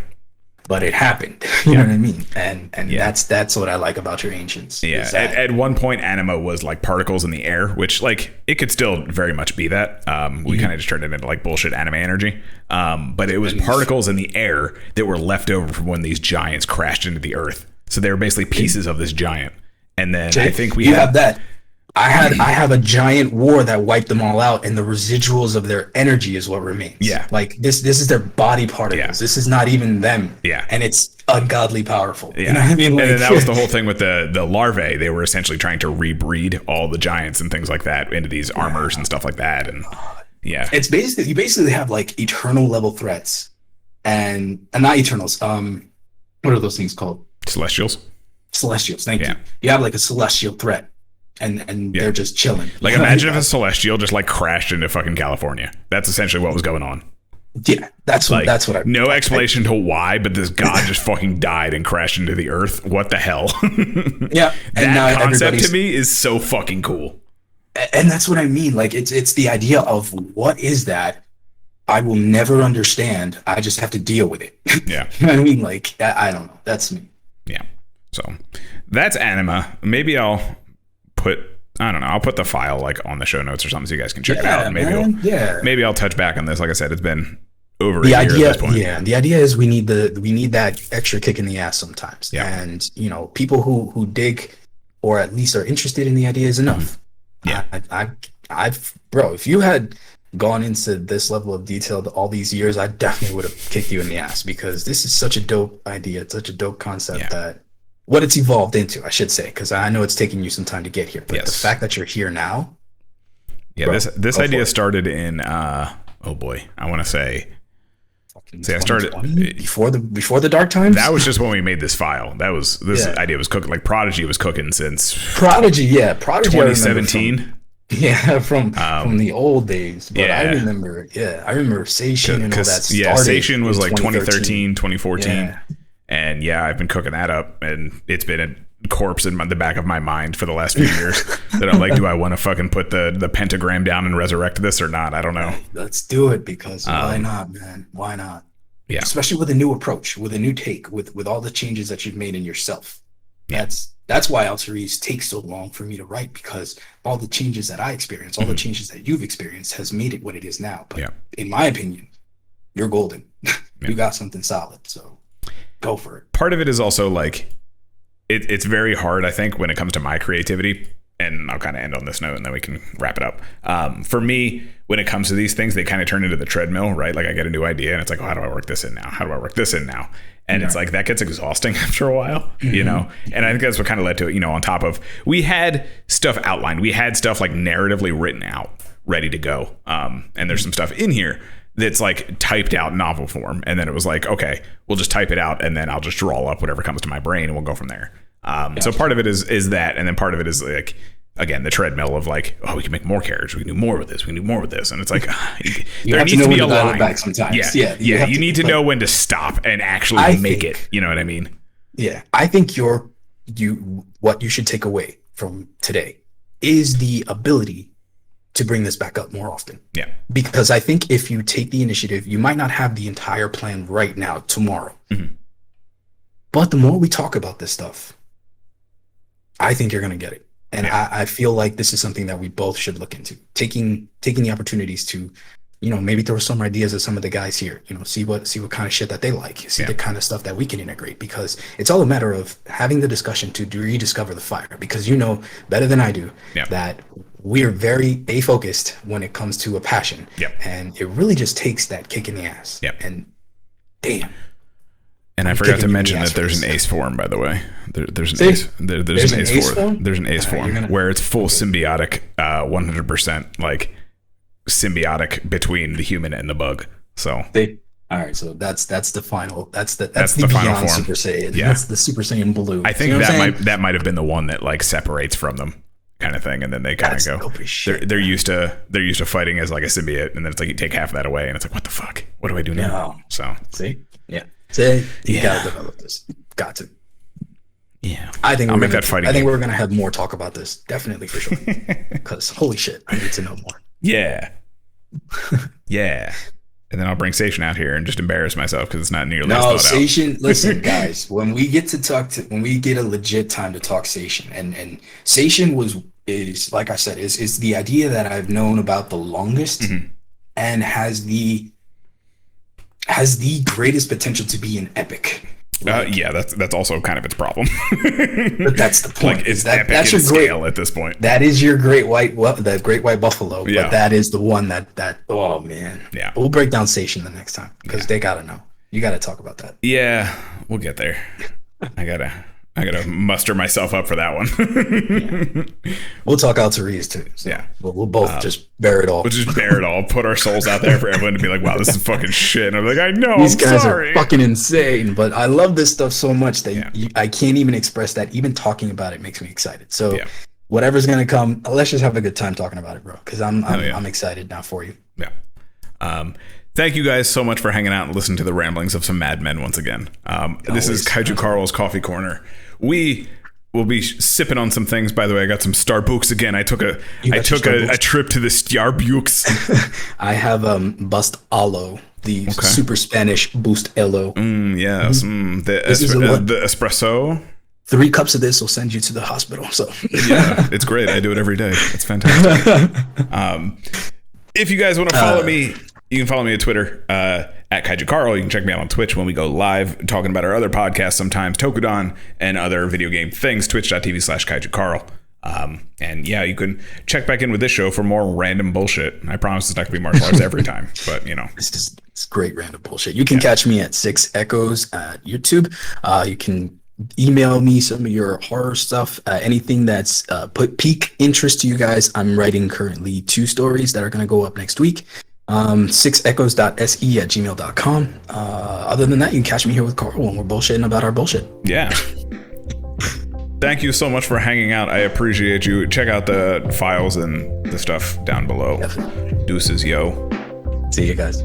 But it happened. You know what I mean? And that's what I like about your ancients. Yeah. At one point, anima was like particles in the air, which like it could still very much be that. We kind of just turned it into like bullshit anime energy. But it was particles in the air that were left over from when these giants crashed into the earth. So they were basically pieces of this giant. And then I think we have that. I have a giant war that wiped them all out, and the residuals of their energy is what remains. Yeah. Like this is their body particles. Yeah. This is not even them. Yeah. And it's ungodly powerful. Yeah. You know what I mean? Like, and then that was the whole thing with the larvae. They were essentially trying to rebreed all the giants and things like that into these armors and stuff like that. And yeah. It's basically, you basically have like eternal level threats and not eternals. What are those things called? Celestials. Thank you. You have like a celestial threat. And they're just chilling. Like imagine if a celestial just like crashed into fucking California. That's essentially what was going on. Yeah, that's what I no explanation to why, but this god just fucking died and crashed into the earth. What the hell? Yeah, and that concept to me is so fucking cool. And that's what I mean. Like it's the idea of what is that? I will never understand. I just have to deal with it. Yeah, you know what I mean? Like I don't know. That's me. Yeah. So that's anima. Maybe I'll put the file like on the show notes or something so you guys can check it out. Maybe I'll touch back on this. Like I said, it's been over a year at this point. Yeah, the idea is we need that extra kick in the ass sometimes. Yeah. And you know, people who dig or at least are interested in the idea is enough. Yeah. Bro, if you had gone into this level of detail all these years, I definitely would have kicked you in the ass, because this is such a dope idea. It's such a dope concept that what it's evolved into, I should say, because I know it's taking you some time to get here. But the fact that you're here now. Yeah, bro, this idea started in I want to say I started before the dark times. That was just when we made this file. That was idea was cooking. Like Prodigy was cooking since Prodigy 2017. From the old days. But I remember Seishin and all that started. Yeah, Seishin was like 2013, 2014. Yeah. And I've been cooking that up, and it's been a corpse in the back of my mind for the last few years that I'm like, do I want to fucking put the pentagram down and resurrect this or not? I don't know. Let's do it, because why not, man? Why not? Yeah. Especially with a new approach, with a new take, with all the changes that you've made in yourself. That's why Alterese takes so long for me to write, because all the changes that I experienced, all the changes that you've experienced has made it what it is now. But in my opinion, you're golden. You got something solid, so go for it. Part of it is also like it's very hard, I think, when it comes to my creativity, and I'll kind of end on this note and then we can wrap it up. For me, when it comes to these things, they kind of turn into the treadmill, right? Like I get a new idea and it's like, how do I work this in now? And it's like that gets exhausting after a while, you know? And I think that's what kind of led to it, you know, on top of we had stuff outlined. We had stuff like narratively written out, ready to go. And there's some stuff in here that's like typed out novel form. And then it was like, okay, we'll just type it out and then I'll just draw up whatever comes to my brain and we'll go from there. So part of it is that. And then part of it is like, again, the treadmill of like, oh, we can make more characters. We can do more with this. We can do more with this. And it's like, there needs to be a line. Back sometimes. Yeah. You need to know when to stop and actually make it. You know what I mean? Yeah. I think what you should take away from today is the ability to bring this back up more often. Yeah. Because I think if you take the initiative, you might not have the entire plan right now, tomorrow. Mm-hmm. But the more we talk about this stuff, I think you're going to get it. And I feel like this is something that we both should look into, taking the opportunities to, you know, maybe throw some ideas at some of the guys here, you know, see what kind of shit that they like, see the kind of stuff that we can integrate, because it's all a matter of having the discussion to rediscover the fire, because you know better than I do that we're very focused when it comes to a passion. And it really just takes that kick in the ass. And damn. And I forgot to mention that there's an ace form, by the way. There's an ace. There's an ace form. There's an ace form where it's full symbiotic, 100% like symbiotic between the human and the bug. So all right, so that's the final. That's the final form. Super Saiyan. Yeah. That's the Super Saiyan Blue. I think that might have been the one that like separates from them, kind of thing, and then they kind of go. They're used to fighting as like a symbiote, and then it's like you take half of that away, and it's like, what the fuck? What do I do now? So you gotta develop this. Got to. Yeah, I think we're gonna have more talk about this, definitely, for sure. Because holy shit, I need to know more. Yeah. And then I'll bring Seishin out here and just embarrass myself because it's not nearly as thought out. Seishin, listen, guys, when we get a legit time to talk Seishin, and Seishin is like I said, is the idea that I've known about the longest, and has the greatest potential to be an epic. That's also kind of its problem. But that's the point. Like, it's epic that's your scale at this point. That is your great white buffalo. Yeah. But that is the one that oh man. Yeah. We'll break down Seishin the next time because they gotta know. You gotta talk about that. Yeah, we'll get there. I gotta muster myself up for that one. We'll talk out to Reese too. So we'll both just bear it all. We'll just bear it all. Put our souls out there for everyone to be like, "Wow, this is fucking shit." And I'm like, "I know, these guys are fucking insane." But I love this stuff so much that I can't even express that. Even talking about it makes me excited. So whatever's gonna come, let's just have a good time talking about it, bro. Because I'm excited now for you. Yeah. Thank you guys so much for hanging out and listening to the ramblings of some madmen once again. This is Kaiju Carl's Coffee Corner. We will be sipping on some things. By the way, I got some Starbucks again. I took a trip to the Starbucks. I have Bust Alo, the super Spanish Boost Elo. Yes, the espresso. 3 cups of this will send you to the hospital. So yeah, it's great. I do it every day. It's fantastic. If you guys want to follow me, you can follow me on Twitter at Kaiju Carl. You can check me out on Twitch when we go live talking about our other podcasts, sometimes Tokudon and other video game things, twitch.tv/Kaiju Carl. And yeah, you can check back in with this show for more random bullshit. I promise it's not going to be martial arts every time, but you know. It's great random bullshit. You can catch me at 6 Echoes at YouTube. You can email me some of your horror stuff, anything that's pique interest to you guys. I'm writing currently 2 stories that are going to go up next week. 6echoes.se@gmail.com. Other than that, you can catch me here with Carl when we're bullshitting about our bullshit. Yeah. Thank you so much for hanging out. I appreciate you. Check out the files and the stuff down below. Definitely. Deuces, yo. See you guys.